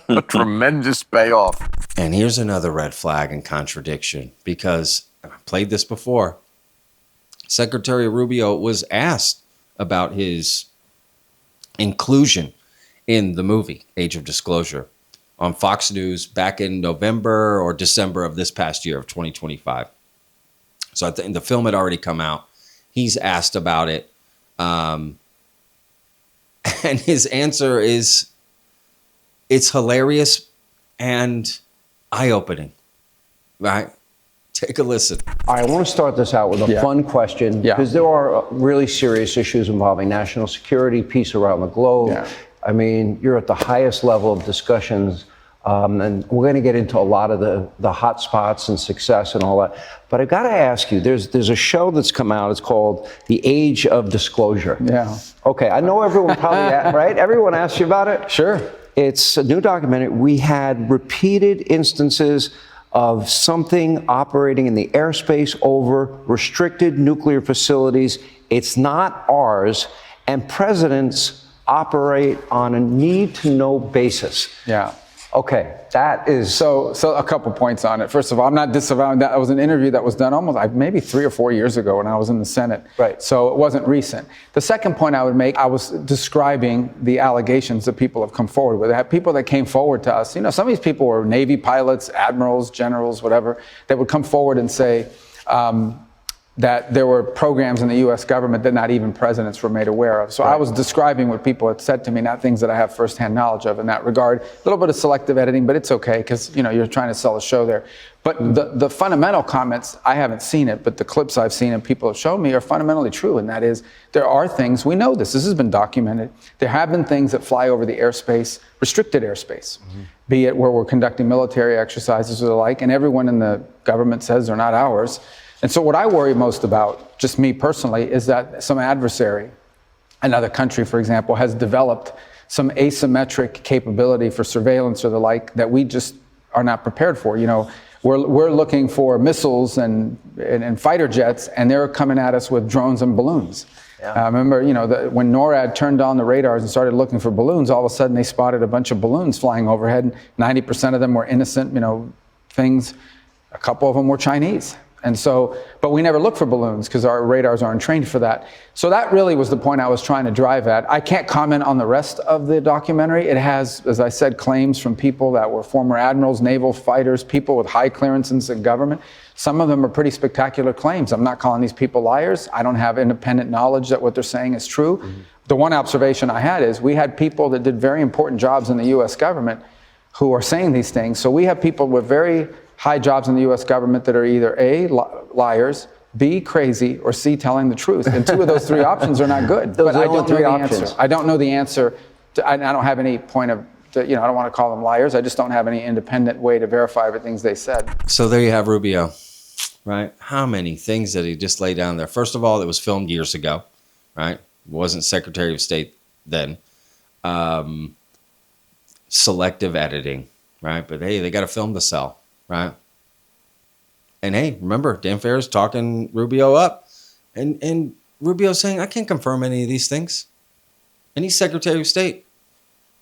a tremendous payoff. And here's another red flag and contradiction, because I played this before. Secretary Rubio was asked about his inclusion in the movie Age of Disclosure on Fox News back in November or December of this past year of 2025. So I think the film had already come out. He's asked about it. And his answer is, it's hilarious and eye-opening, right? Take a listen. All right, I want to start this out with a fun question, because there are really serious issues involving national security, peace around the globe. I mean, you're at the highest level of discussions, and we're going to get into a lot of the hot spots and success and all that. But I got to ask you, there's a show that's come out. It's called The Age of Disclosure. Yeah. Okay, I know everyone probably, right? Everyone asks you about it? Sure. It's a new documentary. We had repeated instances of something operating in the airspace over restricted nuclear facilities. It's not ours, and presidents operate on a need-to-know basis. Yeah. Okay, that is... So a couple points on it. First of all, I'm not disavowing that. It was an interview that was done almost maybe 3 or 4 years ago when I was in the Senate. Right. So it wasn't recent. The second point I would make, I was describing the allegations that people have come forward with. I had people that came forward to us. You know, some of these people were Navy pilots, admirals, generals, whatever, that would come forward and say, that there were programs in the U.S. government that not even presidents were made aware of. So I was describing what people had said to me, not things that I have firsthand knowledge of in that regard. A little bit of selective editing, but it's okay, because you know, you're trying to sell a show there. But the fundamental comments, I haven't seen it, but the clips I've seen and people have shown me are fundamentally true, and that is, there are things, we know this has been documented, there have been things that fly over the airspace, restricted airspace, be it where we're conducting military exercises or the like, and everyone in the government says they're not ours. And so what I worry most about, just me personally, is that some adversary, another country, for example, has developed some asymmetric capability for surveillance or the like that we just are not prepared for. You know, we're looking for missiles and fighter jets, and they're coming at us with drones and balloons. Yeah. Remember, you know, when NORAD turned on the radars and started looking for balloons, all of a sudden they spotted a bunch of balloons flying overhead. 90% of them were innocent, you know, things. A couple of them were Chinese. And so, but we never look for balloons because our radars aren't trained for that. So that really was the point I was trying to drive at. I can't comment on the rest of the documentary. It has, as I said, claims from people that were former admirals, naval fighters, people with high clearances in government. Some of them are pretty spectacular claims. I'm not calling these people liars. I don't have independent knowledge that what they're saying is true. Mm-hmm. The one observation I had is we had people that did very important jobs in the U.S. government who are saying these things. So we have people with very high jobs in the U.S. government that are either A, liars, B, crazy, or C, telling the truth. And two of those three options are not good. Those but are I don't know three the options. answer. I don't know the answer. I don't have any point of, you know, I don't want to call them liars. I just don't have any independent way to verify everything they said. So there you have Rubio, right? How many things did he just lay down there? First of all, it was filmed years ago, right? Wasn't Secretary of State then. Selective editing, right? But hey, they got a film to sell. Right. And hey, remember, Dan Farah's talking Rubio up. And Rubio's saying, I can't confirm any of these things. And he's Secretary of State.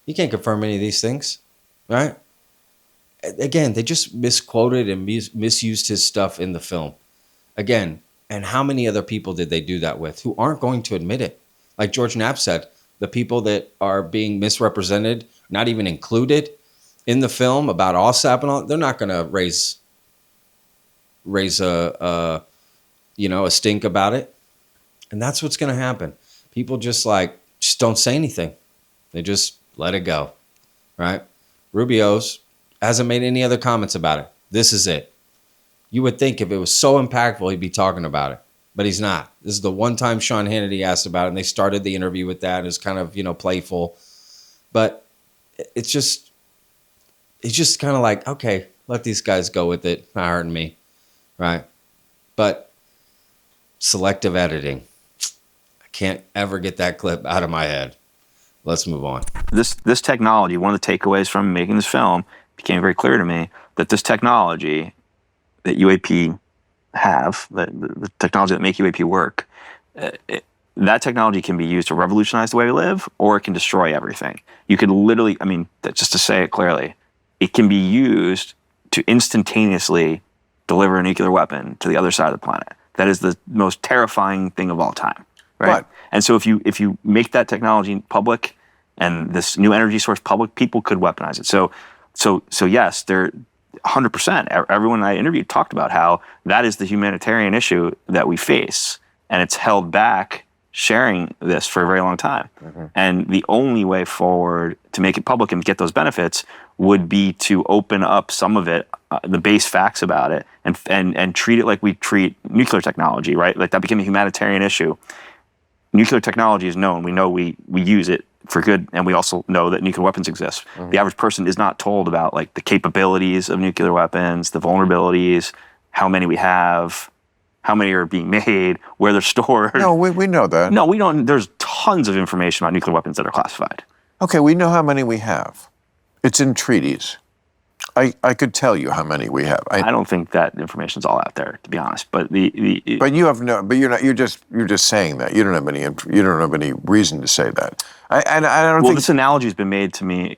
He can't confirm any of these things. Right. Again, they just misquoted and misused his stuff in the film. Again, and how many other people did they do that with who aren't going to admit it? Like George Knapp said, the people that are being misrepresented, not even included in the film about OSAP and all, they're not going to raise a stink about it. And that's what's going to happen. People just don't say anything. They just let it go, right? Rubio's hasn't made any other comments about it. This is it. You would think if it was so impactful, he'd be talking about it, but he's not. This is the one time Sean Hannity asked about it, and they started the interview with that. It was kind of, playful, but it's just kind of like, okay, let these guys go with it. Not hurting me, right? But selective editing. I can't ever get that clip out of my head. Let's move on. This technology, one of the takeaways from making this film, became very clear to me that this technology that UAP have, the technology that make UAP work, that technology can be used to revolutionize the way we live, or it can destroy everything. You could literally, I mean, just to say it clearly, it can be used to instantaneously deliver a nuclear weapon to the other side of the planet. That is the most terrifying thing of all time, right? And so if you make that technology public and this new energy source public, people could weaponize it. So yes, they're 100%. Everyone I interviewed talked about how that is the humanitarian issue that we face, and it's held back sharing this for a very long time. And the only way forward to make it public and get those benefits would be to open up some of it, the base facts about it, and treat it like we treat nuclear technology, right? Like that became a humanitarian issue. Nuclear technology is known. We know we use it for good, and we also know that nuclear weapons exist. The average person is not told about like the capabilities of nuclear weapons, the vulnerabilities, how many we have, how many are being made, where they're stored. No, we know that. No, we don't. There's tons of information about nuclear weapons that are classified. Okay, we know how many we have. It's in treaties. I could tell you how many we have. I don't think that information's all out there, to be honest. But but you have no. But you're not. You're just saying that. You don't have any. You don't have any reason to say that. I don't well, think. This analogy has been made to me.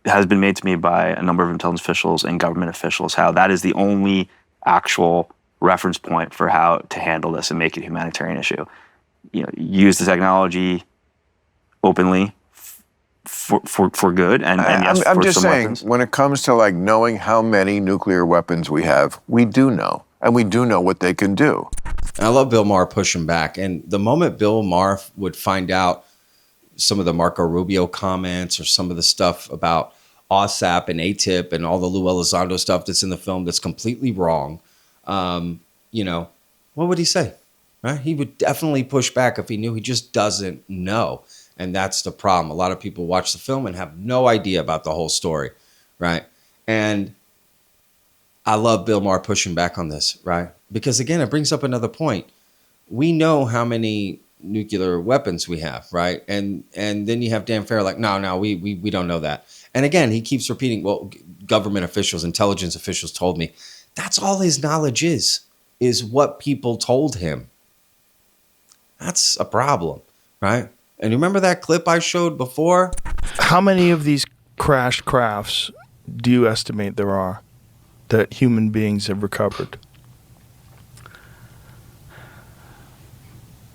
Has been made to me by a number of intelligence officials and government officials. How that is the only actual reference point for how to handle this and make it a humanitarian issue. You know, use the technology openly for good, and yes, I'm for just some saying, weapons. when it comes to like knowing how many nuclear weapons we have, we do know, and we do know what they can do. And I love Bill Maher pushing back. And the moment Bill Maher would find out some of the Marco Rubio comments or some of the stuff about OSAP and ATIP and all the Lou Elizondo stuff that's in the film that's completely wrong, you know, what would he say? Right? He would definitely push back if he knew. He just doesn't know. And that's the problem. A lot of people watch the film and have no idea about the whole story, right? And I love Bill Maher pushing back on this, right? Because again, it brings up another point. We know how many nuclear weapons we have, right? And then you have Dan Farah like, no, we don't know that. And again, he keeps repeating, well, government officials, intelligence officials told me. That's all his knowledge is what people told him. That's a problem, right? And remember that clip I showed before? How many of these crashed crafts do you estimate there are that human beings have recovered?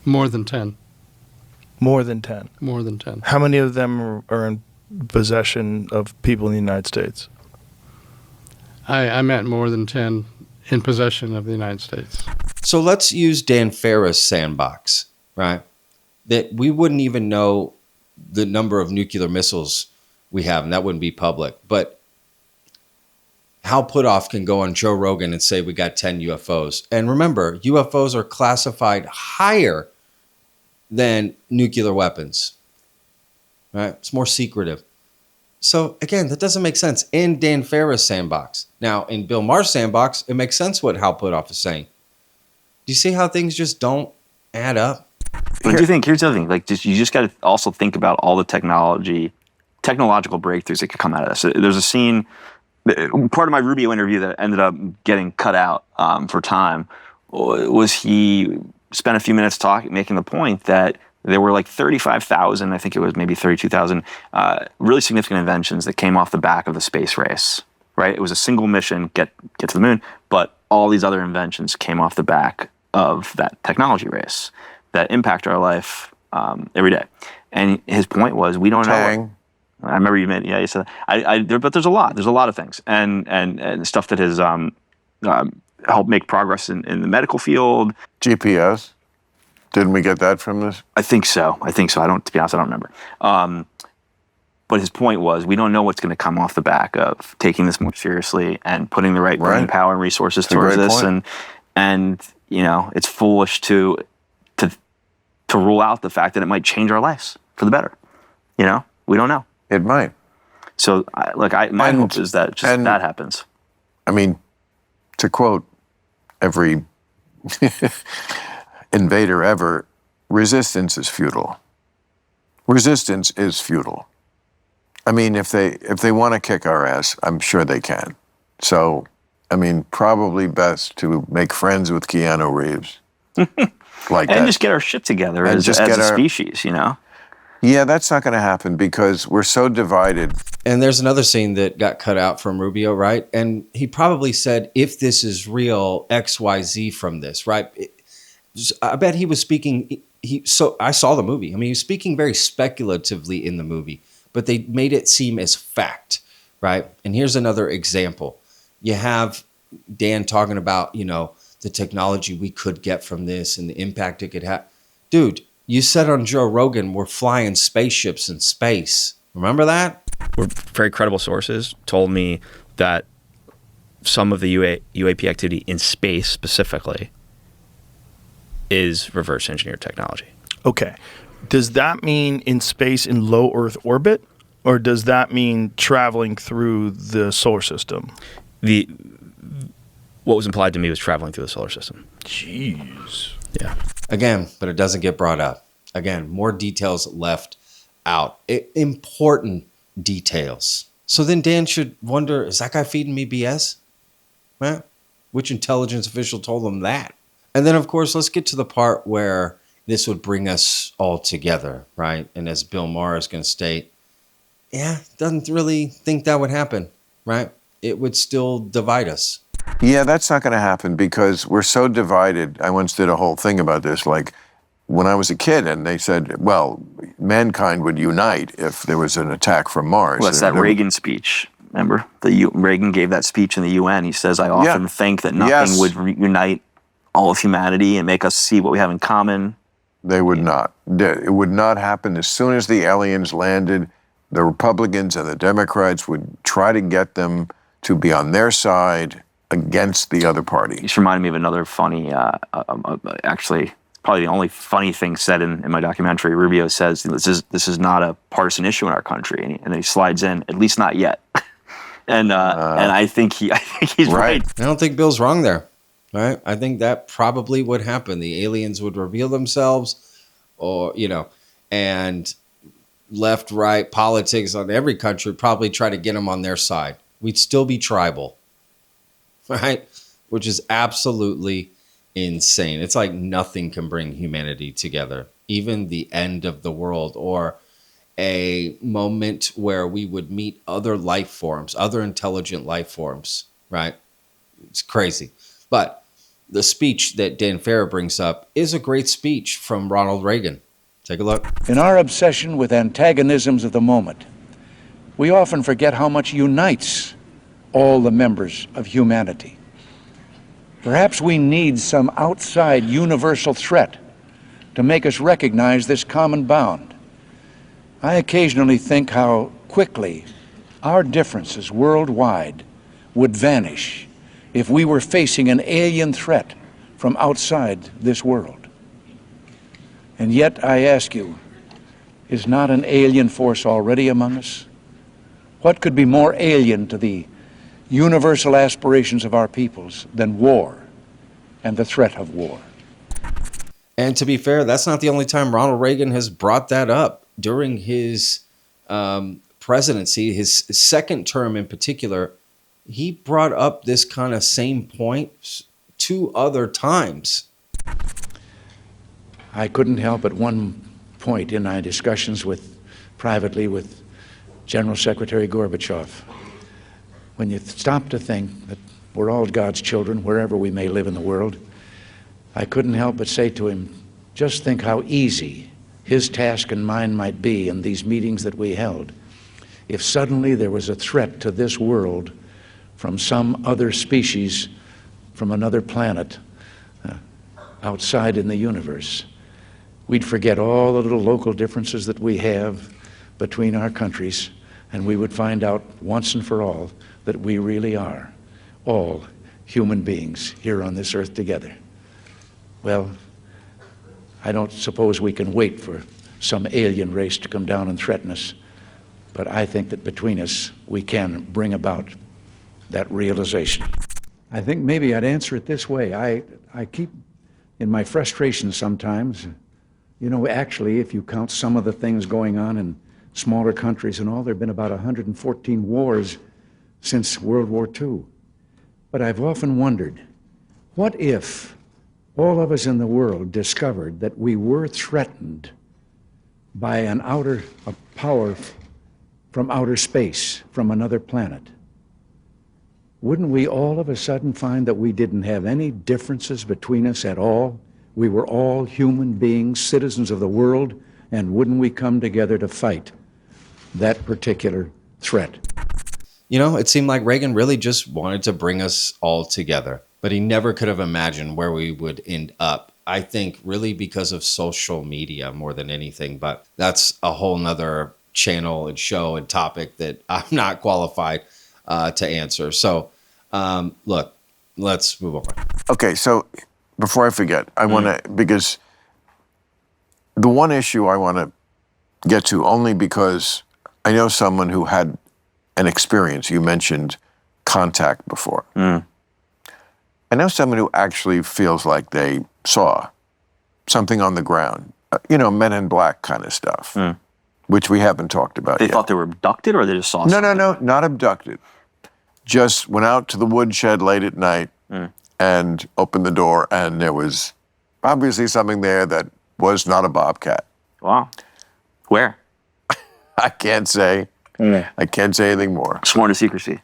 More than 10. More than 10? More than 10. How many of them are in possession of people in the United States? I meant more than 10 in possession of the United States. So let's use Dan Farah's sandbox, right? That we wouldn't even know the number of nuclear missiles we have, and that wouldn't be public. But Hal Puthoff can go on Joe Rogan and say we got 10 UFOs. And remember, UFOs are classified higher than nuclear weapons, right? It's more secretive. So again, that doesn't make sense in Dan Farah's sandbox. Now, in Bill Maher's sandbox, it makes sense what Hal Puthoff is saying. Do you see how things just don't add up? But do you think, here's the other thing, like you just got to also think about all the technological breakthroughs that could come out of this. There's a scene, part of my Rubio interview that ended up getting cut out for time, was he spent a few minutes making the point that there were like 35,000, I think it was maybe 32,000, really significant inventions that came off the back of the space race, right? It was a single mission, get to the moon, but all these other inventions came off the back of that technology race that impact our life every day. And his point was, we don't know. I remember you meant, yeah, you said that. But there's a lot of things, and stuff that has helped make progress in the medical field. GPS. Didn't we get that from this? I think so. To be honest, I don't remember. But his point was, we don't know what's going to come off the back of taking this more seriously and putting the right brain power and resources towards this. Point. And you know, it's foolish to rule out the fact that it might change our lives for the better. You know, we don't know. It might. So, my hope is that that happens. I mean, to quote every invader ever, resistance is futile. Resistance is futile. I mean, if they want to kick our ass, I'm sure they can. So, I mean, probably best to make friends with Keanu Reeves. like and that. just get our shit together And as just a get our- species, you know? Yeah, that's not going to happen because we're so divided. And there's another scene that got cut out from Rubio, right? And he probably said, if this is real, XYZ from this, right? I bet he was speaking. So I saw the movie. I mean, he was speaking very speculatively in the movie, but they made it seem as fact, right? And here's another example. You have Dan talking about, you know, the technology we could get from this and the impact it could have. Dude, you said on Joe Rogan, we're flying spaceships in space. Remember that? Very credible sources told me that some of the UAP activity in space specifically is reverse engineered technology. Okay. Does that mean in space in low Earth orbit, or does that mean traveling through the solar system? What was implied to me was traveling through the solar system. Jeez. Yeah. Again, but it doesn't get brought up. Again, more details left out. Important details. So then Dan should wonder, is that guy feeding me BS? Right? Which intelligence official told him that? And then, of course, let's get to the part where this would bring us all together, right? And as Bill Maher is going to state, yeah, doesn't really think that would happen, right? It would still divide us. Yeah, that's not going to happen because we're so divided. I once did a whole thing about this, like when I was a kid, and they said, well, mankind would unite if there was an attack from Mars. Well, that's that Reagan speech. Remember? Reagan gave that speech in the UN. He says, I often think that nothing would unite all of humanity and make us see what we have in common. They would not. It would not happen. As soon as the aliens landed, the Republicans and the Democrats would try to get them to be on their side against the other party. This reminded me of another funny, actually, probably the only funny thing said in my documentary. Rubio says, this is not a partisan issue in our country. And then he slides in, at least not yet. and I think he's right. I don't think Bill's wrong there. Right? I think that probably would happen. The aliens would reveal themselves, or, you know, and left, right politics on every country probably try to get them on their side. We'd still be tribal, right? Which is absolutely insane. It's like nothing can bring humanity together, even the end of the world or a moment where we would meet other life forms, other intelligent life forms, right? It's crazy. But the speech that Dan Farah brings up is a great speech from Ronald Reagan. Take a look. In our obsession with antagonisms of the moment, we often forget how much unites all the members of humanity. Perhaps we need some outside universal threat to make us recognize this common bound. I occasionally think how quickly our differences worldwide would vanish if we were facing an alien threat from outside this world. And yet, I ask you, is not an alien force already among us? What could be more alien to the universal aspirations of our peoples than war and the threat of war? And to be fair, that's not the only time Ronald Reagan has brought that up. During his presidency, his second term in particular, he brought up this kind of same point 2 other times. I couldn't help at one point in my discussions privately with General Secretary Gorbachev, when you stop to think that we're all God's children, wherever we may live in the world, I couldn't help but say to him, just think how easy his task and mine might be in these meetings that we held if suddenly there was a threat to this world from some other species, from another planet, outside in the universe. We'd forget all the little local differences that we have between our countries, and we would find out once and for all that we really are all human beings here on this earth together. Well, I don't suppose we can wait for some alien race to come down and threaten us, but I think that between us we can bring about that realization. I think maybe I'd answer it this way. I keep, in my frustration sometimes, you know, actually, if you count some of the things going on in smaller countries and all, there have been about 114 wars since World War II. But I've often wondered, what if all of us in the world discovered that we were threatened by a power from outer space, from another planet, wouldn't we all of a sudden find that we didn't have any differences between us at all? We were all human beings, citizens of the world, and wouldn't we come together to fight that particular threat? You know, it seemed like Reagan really just wanted to bring us all together, but he never could have imagined where we would end up. I think really because of social media more than anything, but that's a whole nother channel and show and topic that I'm not qualified to answer. So, look, let's move on. Okay, so before I forget, I want to, because the one issue I want to get to, only because I know someone who had an experience. You mentioned contact before. I know someone who actually feels like they saw something on the ground, Men in Black kind of stuff, which we haven't talked about They yet. thought they were abducted, or they just saw something? No, not abducted. Just went out to the woodshed late at night and opened the door, and there was obviously something there that was not a bobcat. Wow. Where? I can't say. I can't say anything more. Sworn to secrecy.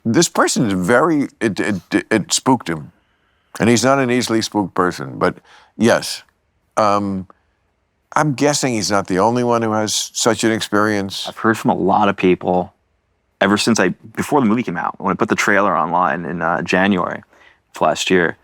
This person is it spooked him. And he's not an easily spooked person, but yes. I'm guessing he's not the only one who has such an experience. I've heard from a lot of people ever since before the movie came out. When I put the trailer online in January of last year,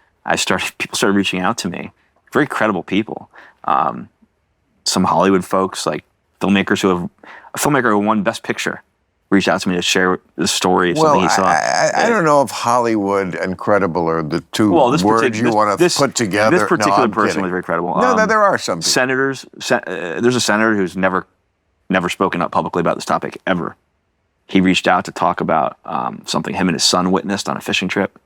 people started reaching out to me. Very credible people. Some Hollywood folks, like a filmmaker who won Best Picture, reached out to me to share the story of something he saw. I don't know if Hollywood and credible are the two words you want to put together. This particular person was very credible. No, there are some people. Senators. There's a senator who's never spoken up publicly about this topic ever. He reached out to talk about something him and his son witnessed on a fishing trip.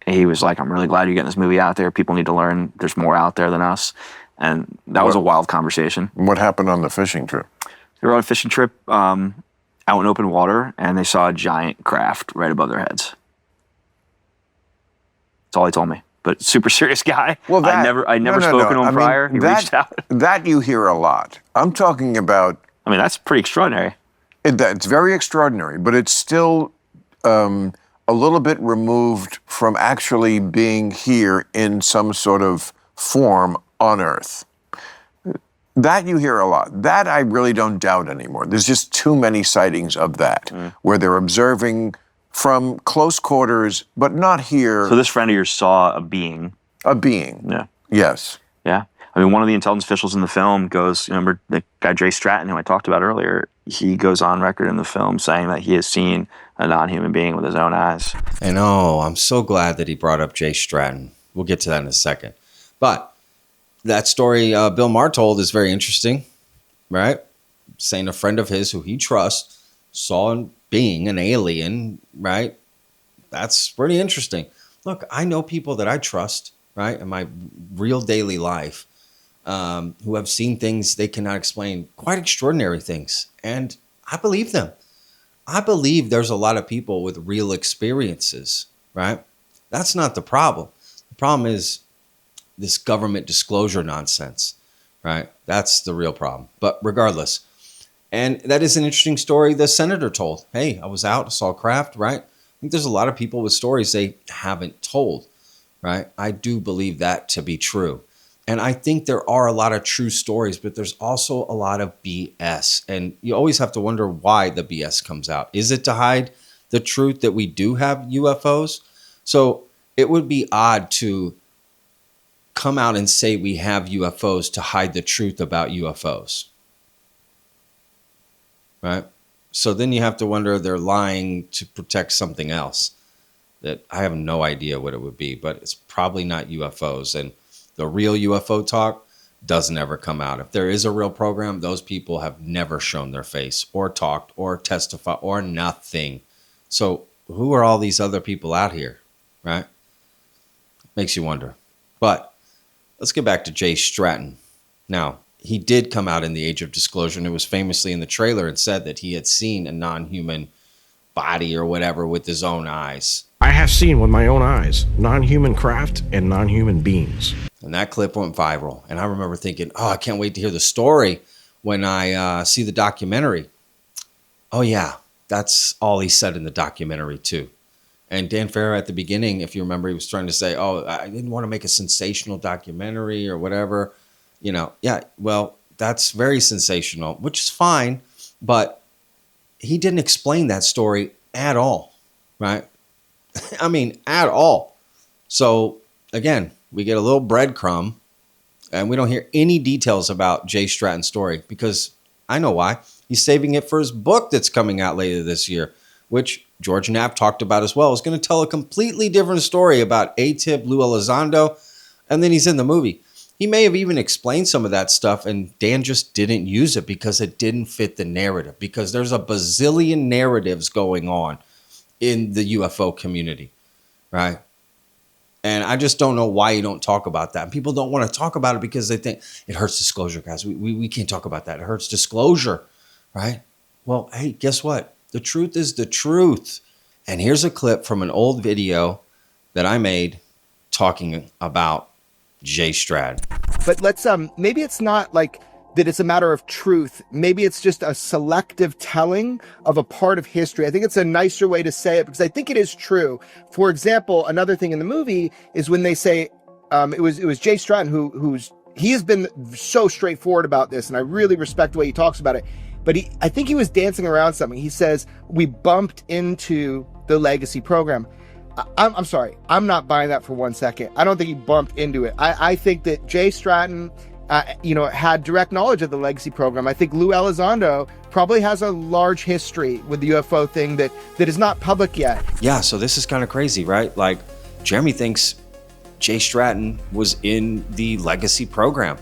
And he was like, "I'm really glad you're getting this movie out there. People need to learn there's more out there than us." And that was a wild conversation. What happened on the fishing trip? They were on a fishing trip out in open water, and they saw a giant craft right above their heads. That's all he told me. But super serious guy. Well, I never spoken to him prior. He reached out. That you hear a lot. I'm talking about. I mean, that's pretty extraordinary. It's very extraordinary, but it's still a little bit removed from actually being here in some sort of form on Earth. That you hear a lot. That I really don't doubt anymore. There's just too many sightings of that, where they're observing from close quarters, but not here. So this friend of yours saw a being. A being. Yeah. Yes. Yeah. I mean, one of the intelligence officials in the film goes, remember the guy Jay Stratton, who I talked about earlier, he goes on record in the film saying that he has seen a non-human being with his own eyes. And I'm so glad that he brought up Jay Stratton. We'll get to that in a second. But that story Bill Maher told is very interesting, right? Saying a friend of his who he trusts saw being an alien, right? That's pretty interesting. Look, I know people that I trust, right, in my real daily life, who have seen things they cannot explain, quite extraordinary things. And I believe them. I believe there's a lot of people with real experiences, right? That's not the problem. The problem is this government disclosure nonsense, right? That's the real problem. But regardless, and that is an interesting story the senator told. Hey, I was out, I saw a craft, right? I think there's a lot of people with stories they haven't told, right? I do believe that to be true. And I think there are a lot of true stories, but there's also a lot of BS. And you always have to wonder why the BS comes out. Is it to hide the truth that we do have UFOs? So it would be odd to come out and say we have UFOs to hide the truth about UFOs. Right? So then you have to wonder if they're lying to protect something else that I have no idea what it would be, but it's probably not UFOs. And the real UFO talk doesn't ever come out. If there is a real program, those people have never shown their face or talked or testified or nothing. So who are all these other people out here, right? Makes you wonder. But let's get back to Jay Stratton. Now, he did come out in the age of disclosure, and it was famously in the trailer and said that he had seen a non-human body or whatever with his own eyes. I have seen with my own eyes non-human craft and non-human beings. And that clip went viral. And I remember thinking, oh, I can't wait to hear the story when I see the documentary. Oh, yeah, that's all he said in the documentary, too. And Dan Farah at the beginning, if you remember, he was trying to say, oh, I didn't want to make a sensational documentary or whatever. You know, yeah, well, that's very sensational, which is fine. But he didn't explain that story at all, right? I mean, at all. So, again, we get a little breadcrumb and we don't hear any details about Jay Stratton's story because I know why. He's saving it for his book that's coming out later this year, which George Knapp talked about as well. Is going to tell a completely different story about ATIP, Lou Elizondo, and then he's in the movie. He may have even explained some of that stuff, and Dan just didn't use it because it didn't fit the narrative, because there's a bazillion narratives going on in the UFO community, right? And I just don't know why you don't talk about that. And people don't want to talk about it because they think it hurts disclosure, guys. We can't talk about that. It hurts disclosure, right? Well, hey, guess what? The truth is the truth. And here's a clip from an old video that I made talking about Jay Stratton. But let's maybe it's not like that it's a matter of truth. Maybe it's just a selective telling of a part of history. I think it's a nicer way to say it because I think it is true. For example, another thing in the movie is when they say it was Jay Stratton he has been so straightforward about this, and I really respect the way he talks about it. But I think he was dancing around something. He says, we bumped into the legacy program. I'm sorry. I'm not buying that for 1 second. I don't think he bumped into it. I think that Jay Stratton, had direct knowledge of the legacy program. I think Lou Elizondo probably has a large history with the UFO thing that is not public yet. Yeah, so this is kind of crazy, right? Like, Jeremy thinks Jay Stratton was in the legacy program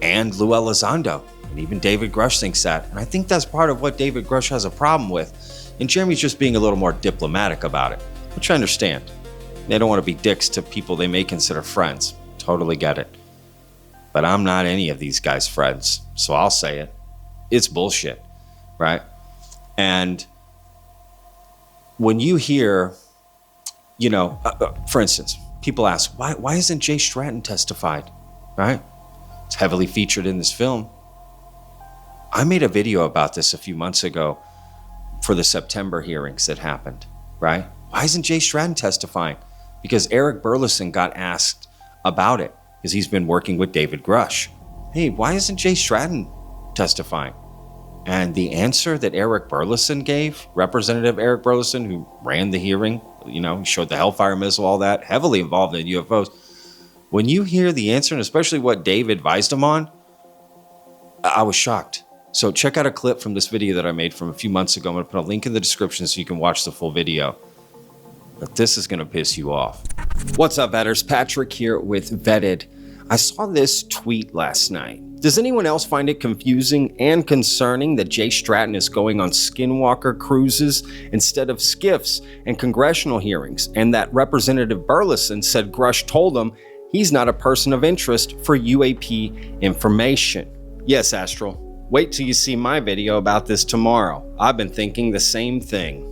and Lou Elizondo. And even David Grush thinks that. And I think that's part of what David Grush has a problem with. And Jeremy's just being a little more diplomatic about it, which I understand. They don't want to be dicks to people they may consider friends. Totally get it. But I'm not any of these guys' friends, so I'll say it. It's bullshit, right? And when you hear, for instance, people ask, why isn't Jay Stratton testified, right? It's heavily featured in this film. I made a video about this a few months ago for the September hearings that happened, right? Why isn't Jay Stratton testifying? Because Eric Burleson got asked about it because he's been working with David Grush. Hey, why isn't Jay Stratton testifying? And the answer that Eric Burleson gave, Representative Eric Burleson, who ran the hearing, he showed the Hellfire missile, all that, heavily involved in UFOs. When you hear the answer, and especially what Dave advised him on, I was shocked. So check out a clip from this video that I made from a few months ago. I'm going to put a link in the description so you can watch the full video. But this is going to piss you off. What's up, Vetters? Patrick here with Vetted. I saw this tweet last night. Does anyone else find it confusing and concerning that Jay Stratton is going on skinwalker cruises instead of skiffs and congressional hearings, and that Representative Burleson said Grush told him he's not a person of interest for UAP information? Yes, Astral. Wait till you see my video about this tomorrow. I've been thinking the same thing.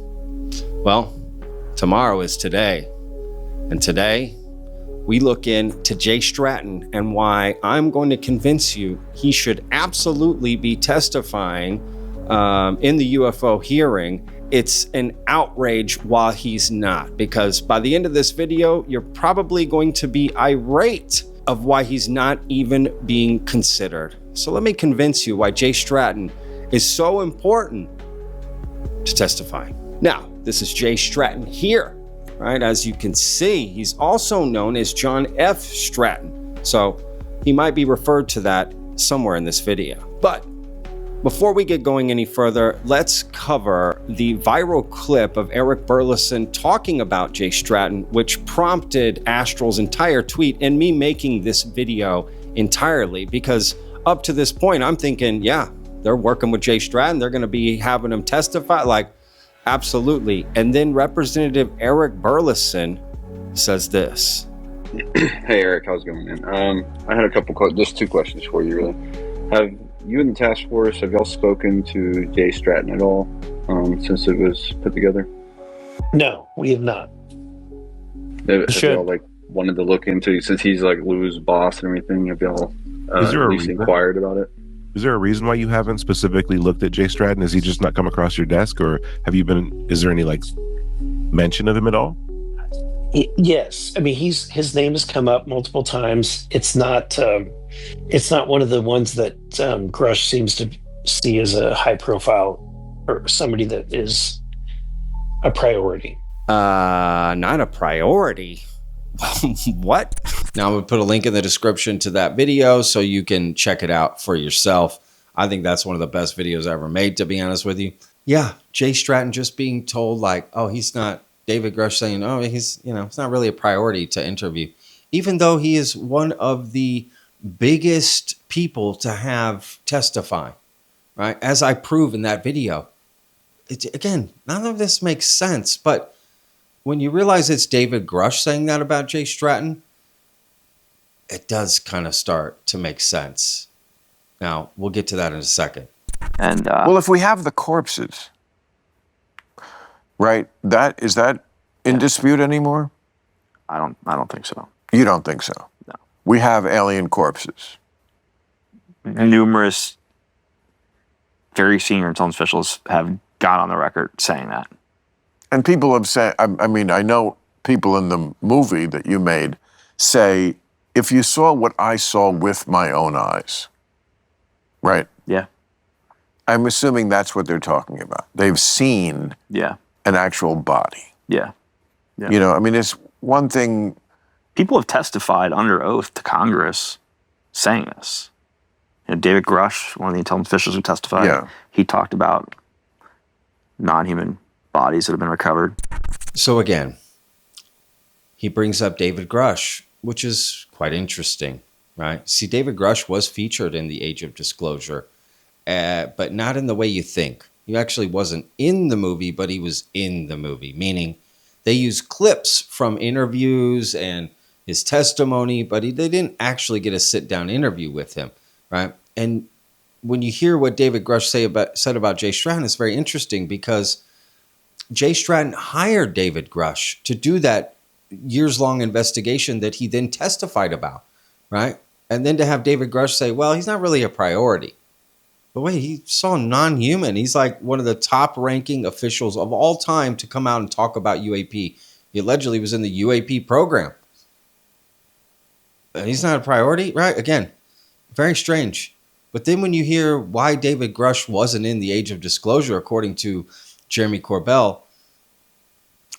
Well, tomorrow is today. And today, we look into Jay Stratton and why I'm going to convince you he should absolutely be testifying in the UFO hearing. It's an outrage while he's not, because by the end of this video, you're probably going to be irate of why he's not even being considered. So let me convince you why Jay Stratton is so important to testify. Now, this is Jay Stratton here, right? As you can see, he's also known as John F. Stratton. So he might be referred to that somewhere in this video. But before we get going any further, let's cover the viral clip of Eric Burleson talking about Jay Stratton, which prompted Astral's entire tweet and me making this video entirely, because up to this point, I'm thinking, yeah, they're working with Jay Stratton. They're going to be having him testify. Like, absolutely. And then Representative Eric Burleson says this. Hey, Eric, how's it going, man? I had a couple just two questions for you, really. you and the task force, have y'all spoken to Jay Stratton at all since it was put together? No, we have not. Have y'all like wanted to look into, since he's like Lou's boss and everything? Have y'all at least inquired about it? Is there a reason why you haven't specifically looked at Jay Stratton? Has he just not come across your desk, or have you been? Is there any like mention of him at all? Yes, I mean his name has come up multiple times. It's not one of the ones that Grush seems to see as a high profile or somebody that is a priority. Not a priority. What? Now I'm gonna put a link in the description to that video so you can check it out for yourself. I think that's one of the best videos ever made, to be honest with you. Yeah, Jay Stratton just being told like, oh, he's not. David Grush saying, oh, he's, it's not really a priority to interview, even though he is one of the biggest people to have testify, right? As I prove in that video. Again, none of this makes sense, but when you realize it's David Grush saying that about Jay Stratton, it does kind of start to make sense. Now, we'll get to that in a second. And well, if we have the corpses, right? Is that in dispute anymore? I don't think so. You don't think so? No. We have alien corpses. Numerous very senior intelligence officials have got on the record saying that. And people have said, I mean, I know people in the movie that you made say, if you saw what I saw with my own eyes, right? Yeah. I'm assuming that's what they're talking about. They've seen an actual body. Yeah. I mean, it's one thing. People have testified under oath to Congress saying this. David Grush, one of the intelligence officials who testified, he talked about non-human bodies that have been recovered. So again, he brings up David Grush, which is quite interesting, right? See, David Grush was featured in The Age of Disclosure, but not in the way you think. He actually wasn't in the movie, but he was in the movie, meaning they used clips from interviews and his testimony, but they didn't actually get a sit-down interview with him, right? And when you hear what David Grush said about Jay Stratton, it's very interesting because Jay Stratton hired David Grush to do that years-long investigation that he then testified about, right? And then to have David Grush say, well, he's not really a priority. But wait, he saw non-human. He's like one of the top-ranking officials of all time to come out and talk about UAP. He allegedly was in the UAP program. And he's not a priority, right? Again, very strange. But then when you hear why David Grush wasn't in The Age of Disclosure, according to Jeremy Corbell,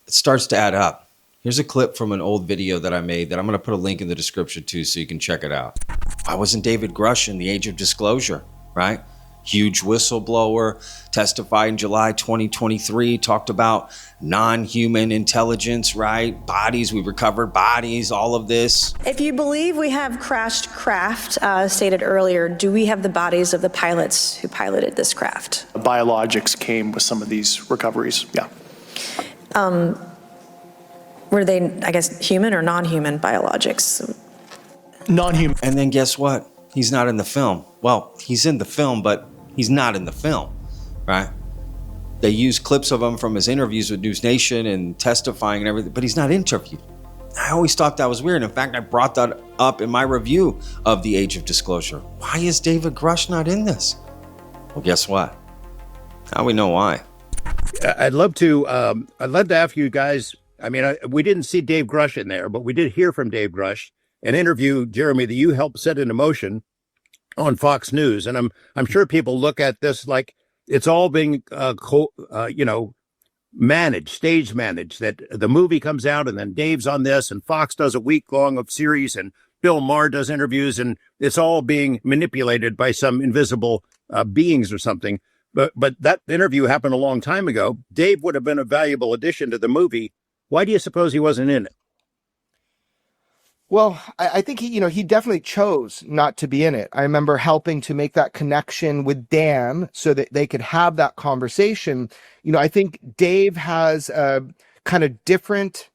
it starts to add up. Here's a clip from an old video that I made that I'm going to put a link in the description too so you can check it out. Why wasn't David Grush in The Age of Disclosure, right? Huge whistleblower, testified in July 2023, talked about non-human intelligence, right? Bodies, we recovered bodies, all of this. If you believe we have crashed craft, stated earlier, do we have the bodies of the pilots who piloted this craft? Biologics came with some of these recoveries, yeah. Were they, I guess, human or non-human biologics? Non-human. And then guess what? He's not in the film. Well, he's in the film, but he's not in the film, right? They use clips of him from his interviews with News Nation and testifying and everything, but he's not interviewed. I always thought that was weird. In fact, I brought that up in my review of The Age of Disclosure. Why is David Grush not in this? Well, guess what? Now we know why. I'd love to ask you guys. I mean, we didn't see Dave Grush in there, but we did hear from Dave Grush, an interview, Jeremy, that you helped set into motion on Fox News. And I'm sure people look at this like it's all being, managed, stage managed, that the movie comes out and then Dave's on this and Fox does a week long of series and Bill Maher does interviews and it's all being manipulated by some invisible beings or something. But that interview happened a long time ago. Dave would have been a valuable addition to the movie. Why do you suppose he wasn't in it? Well, I think he definitely chose not to be in it. I remember helping to make that connection with Dan so that they could have that conversation. I think Dave has a kind of different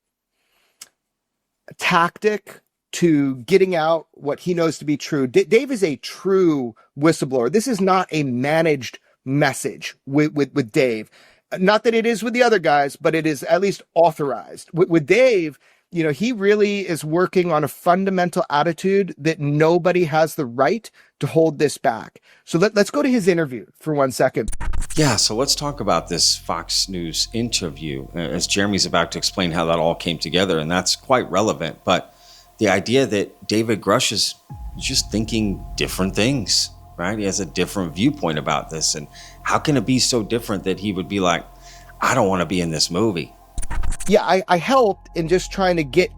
tactic to getting out what he knows to be true. Dave is a true whistleblower. This is not a managed message with Dave. Not that it is with the other guys, but it is at least authorized. With Dave, you know, he really is working on a fundamental attitude that nobody has the right to hold this back. So let's go to his interview for 1 second. Yeah, so let's talk about this Fox News interview, as Jeremy's about to explain how that all came together, and that's quite relevant. But the idea that David Grush is just thinking different things, right? He has a different viewpoint about this. And how can it be so different that he would be like, I don't want to be in this movie? Yeah, I helped in just trying to get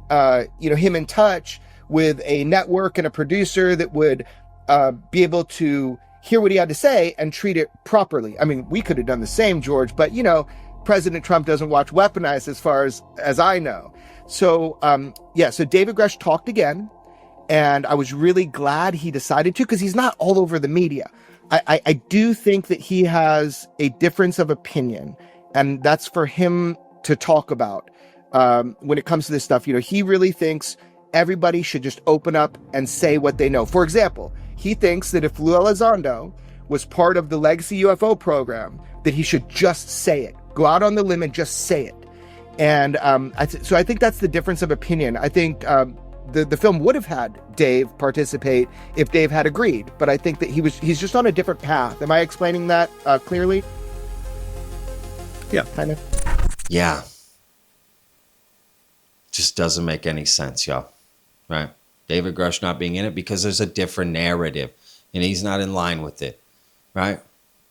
him in touch with a network and a producer that would be able to hear what he had to say and treat it properly. I mean, we could have done the same, George, but President Trump doesn't watch Weaponized as far as I know. So so David Grush talked again, and I was really glad he decided to, because he's not all over the media. I do think that he has a difference of opinion, and that's for him to talk about when it comes to this stuff. He really thinks everybody should just open up and say what they know. For example, he thinks that if Lou Elizondo was part of the legacy UFO program, that he should just say it. Go out on the limb and just say it. And so I think that's the difference of opinion. I think the film would have had Dave participate if Dave had agreed, but I think that he's just on a different path. Am I explaining that clearly? Yeah. Kind of. Yeah. Just doesn't make any sense, y'all. Right? David Grush not being in it because there's a different narrative and he's not in line with it. Right?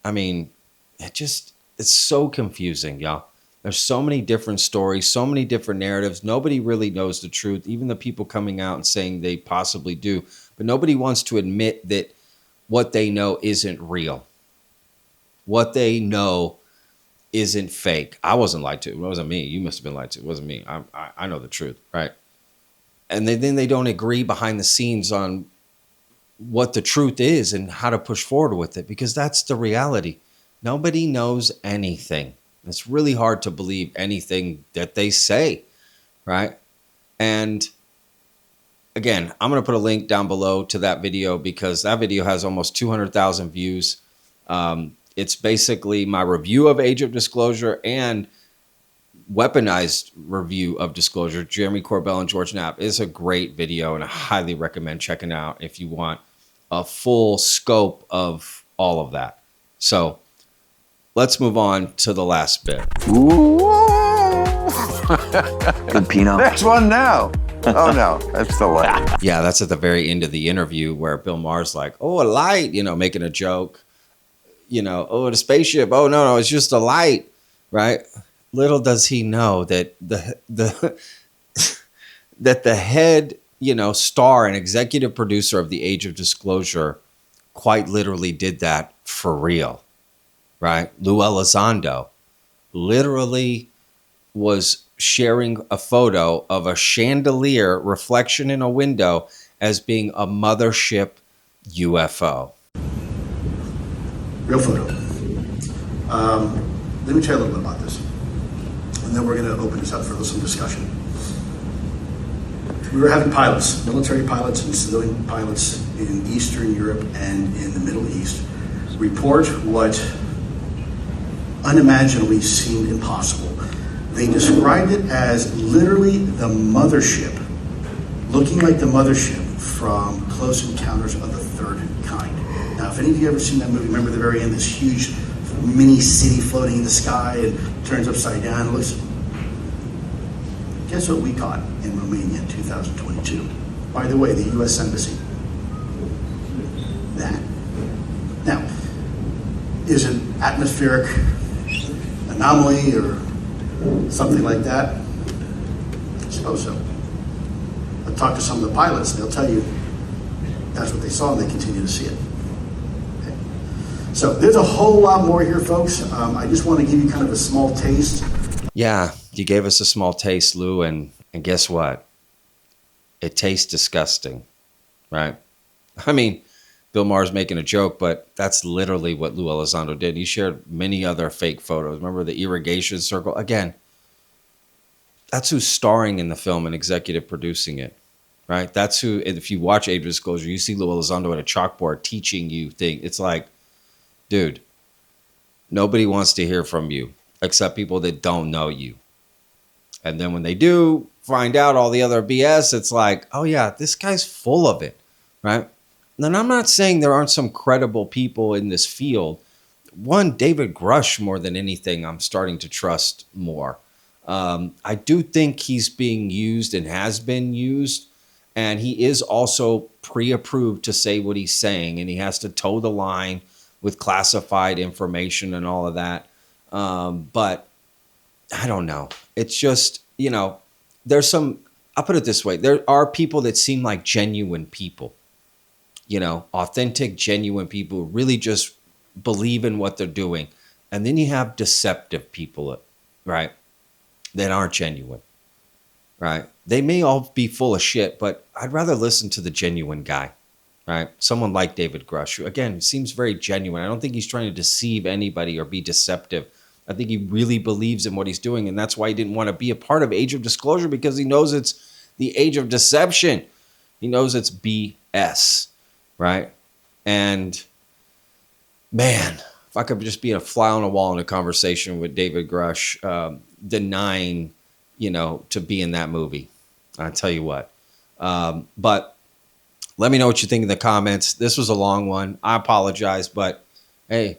I mean, it's so confusing, y'all. There's so many different stories, so many different narratives. Nobody really knows the truth, even the people coming out and saying they possibly do. But nobody wants to admit that what they know isn't real. What they know isn't fake. I wasn't lied to. It wasn't me. You must have been lied to. It wasn't me. I know the truth, right? And then they don't agree behind the scenes on what the truth is and how to push forward with it, because that's the reality. Nobody knows anything. It's really hard to believe anything that they say, right? And again, I'm going to put a link down below to that video because that video has almost 200,000 views. It's basically my review of Age of Disclosure and weaponized review of Disclosure. Jeremy Corbell and George Knapp is a great video, and I highly recommend checking out if you want a full scope of all of that. So let's move on to the last bit. Good Pinot. Next one now. Oh no, that's the light. Yeah, that's at the very end of the interview where Bill Maher's like, "Oh, a light," making a joke. "Oh, the spaceship. Oh no, it's just a light," right? Little does he know that the head, star and executive producer of the Age of Disclosure quite literally did that for real. Right? Lou Elizondo literally was sharing a photo of a chandelier reflection in a window as being a mothership UFO. Real photo. Let me tell you a little bit about this, and then we're going to open this up for some discussion. We were having pilots, military pilots and civilian pilots in Eastern Europe and in the Middle East report what unimaginably seemed impossible. They described it as literally the mothership, looking like the mothership from Close Encounters of the Third Kind. Now, if any of you ever seen that movie, remember the very end, this huge mini city floating in the sky and turns upside down. It looks. Guess what we caught in Romania in 2022? By the way, the U.S. Embassy. That. Now, is it atmospheric anomaly or something like that? I suppose so. I've talked to some of the pilots, they'll tell you that's what they saw and they continue to see it. Okay. So there's a whole lot more here, folks. I just want to give you kind of a small taste. Yeah, you gave us a small taste, Lou, and guess what? It tastes disgusting, right? I mean, Bill Maher's making a joke, but that's literally what Lou Elizondo did. He shared many other fake photos. Remember the irrigation circle? Again, that's who's starring in the film and executive producing it, right? That's who, and if you watch Age of Disclosure, you see Lou Elizondo at a chalkboard teaching you things. It's like, dude, nobody wants to hear from you except people that don't know you. And then when they do find out all the other BS, it's like, oh yeah, this guy's full of it, right? And I'm not saying there aren't some credible people in this field. One, David Grush, more than anything, I'm starting to trust more. I do think he's being used and has been used, and he is also pre-approved to say what he's saying, and he has to toe the line with classified information and all of that. But I don't know. It's just, there's some, I'll put it this way. There are people that seem like genuine people, authentic, genuine people who really just believe in what they're doing. And then you have deceptive people, right, that aren't genuine, right? They may all be full of shit, but I'd rather listen to the genuine guy, right? Someone like David Grush, who, again, seems very genuine. I don't think he's trying to deceive anybody or be deceptive. I think he really believes in what he's doing, and that's why he didn't want to be a part of Age of Disclosure, because he knows it's the age of deception. He knows it's BS, right? And man, if I could just be a fly on the wall in a conversation with David Grush, denying, to be in that movie, I tell you what. But let me know what you think in the comments. This was a long one. I apologize, but hey,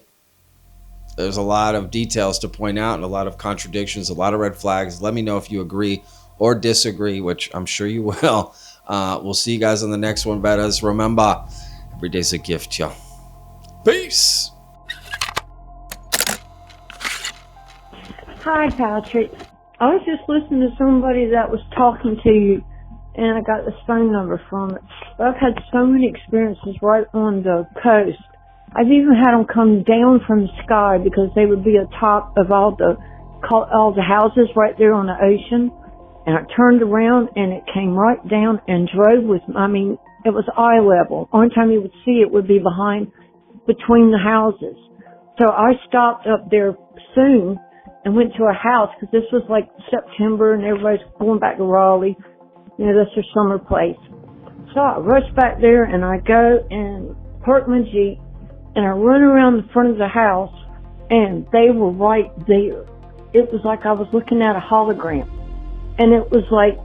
there's a lot of details to point out and a lot of contradictions, a lot of red flags. Let me know if you agree or disagree, which I'm sure you will. We'll see you guys on the next one. But as remember, every day's a gift, y'all. Peace. Hi, Patrick. I was just listening to somebody that was talking to you, and I got this phone number from it. I've had so many experiences right on the coast. I've even had them come down from the sky because they would be atop of all the houses right there on the ocean. And I turned around and it came right down and drove with me. I mean, it was eye level. Only time you would see it would be between the houses. So I stopped up there soon and went to a house because this was like September and everybody's going back to Raleigh. That's their summer place. So I rushed back there and I go and park my Jeep. And I run around the front of the house, and they were right there. It was like I was looking at a hologram. And it was like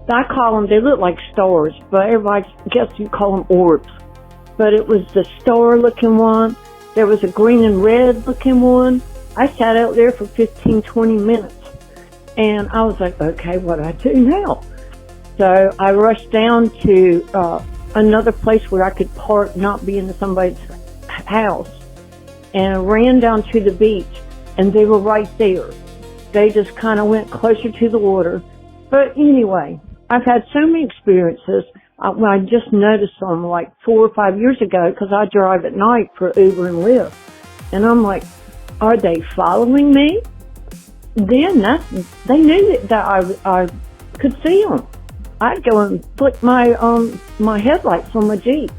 I call them, they look like stars, but everybody, I guess you call them orbs. But it was the star-looking one. There was a green and red-looking one. I sat out there for 15, 20 minutes. And I was like, okay, what do I do now? So I rushed down to another place where I could park, not be in somebody's house, and ran down to the beach, and they were right there. They just kind of went closer to the water. But anyway, I've had so many experiences. I just noticed them like 4 or 5 years ago because I drive at night for Uber and Lyft. And I'm like, are they following me? Then they knew that I could see them. I'd go and flick my headlights on my Jeep.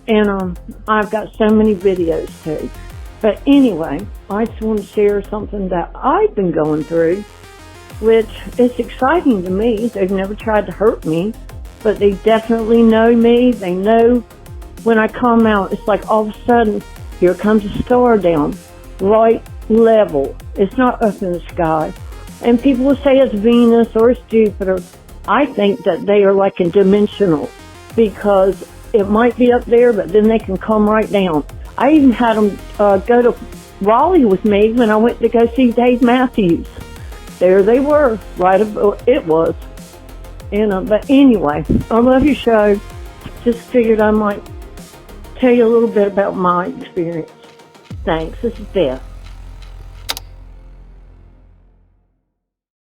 And I've got so many videos too. But anyway, I just want to share something that I've been going through, which is exciting to me. They've never tried to hurt me, but they definitely know me. They know when I come out, it's like all of a sudden, here comes a star down, right level. It's not up in the sky. And people will say it's Venus or it's Jupiter. I think that they are like a dimensional, because it might be up there, but then they can come right down. I even had them go to Raleigh with me when I went to go see Dave Matthews. There they were, right above, it was. But anyway, I love your show. Just figured I might tell you a little bit about my experience. Thanks. This is Beth.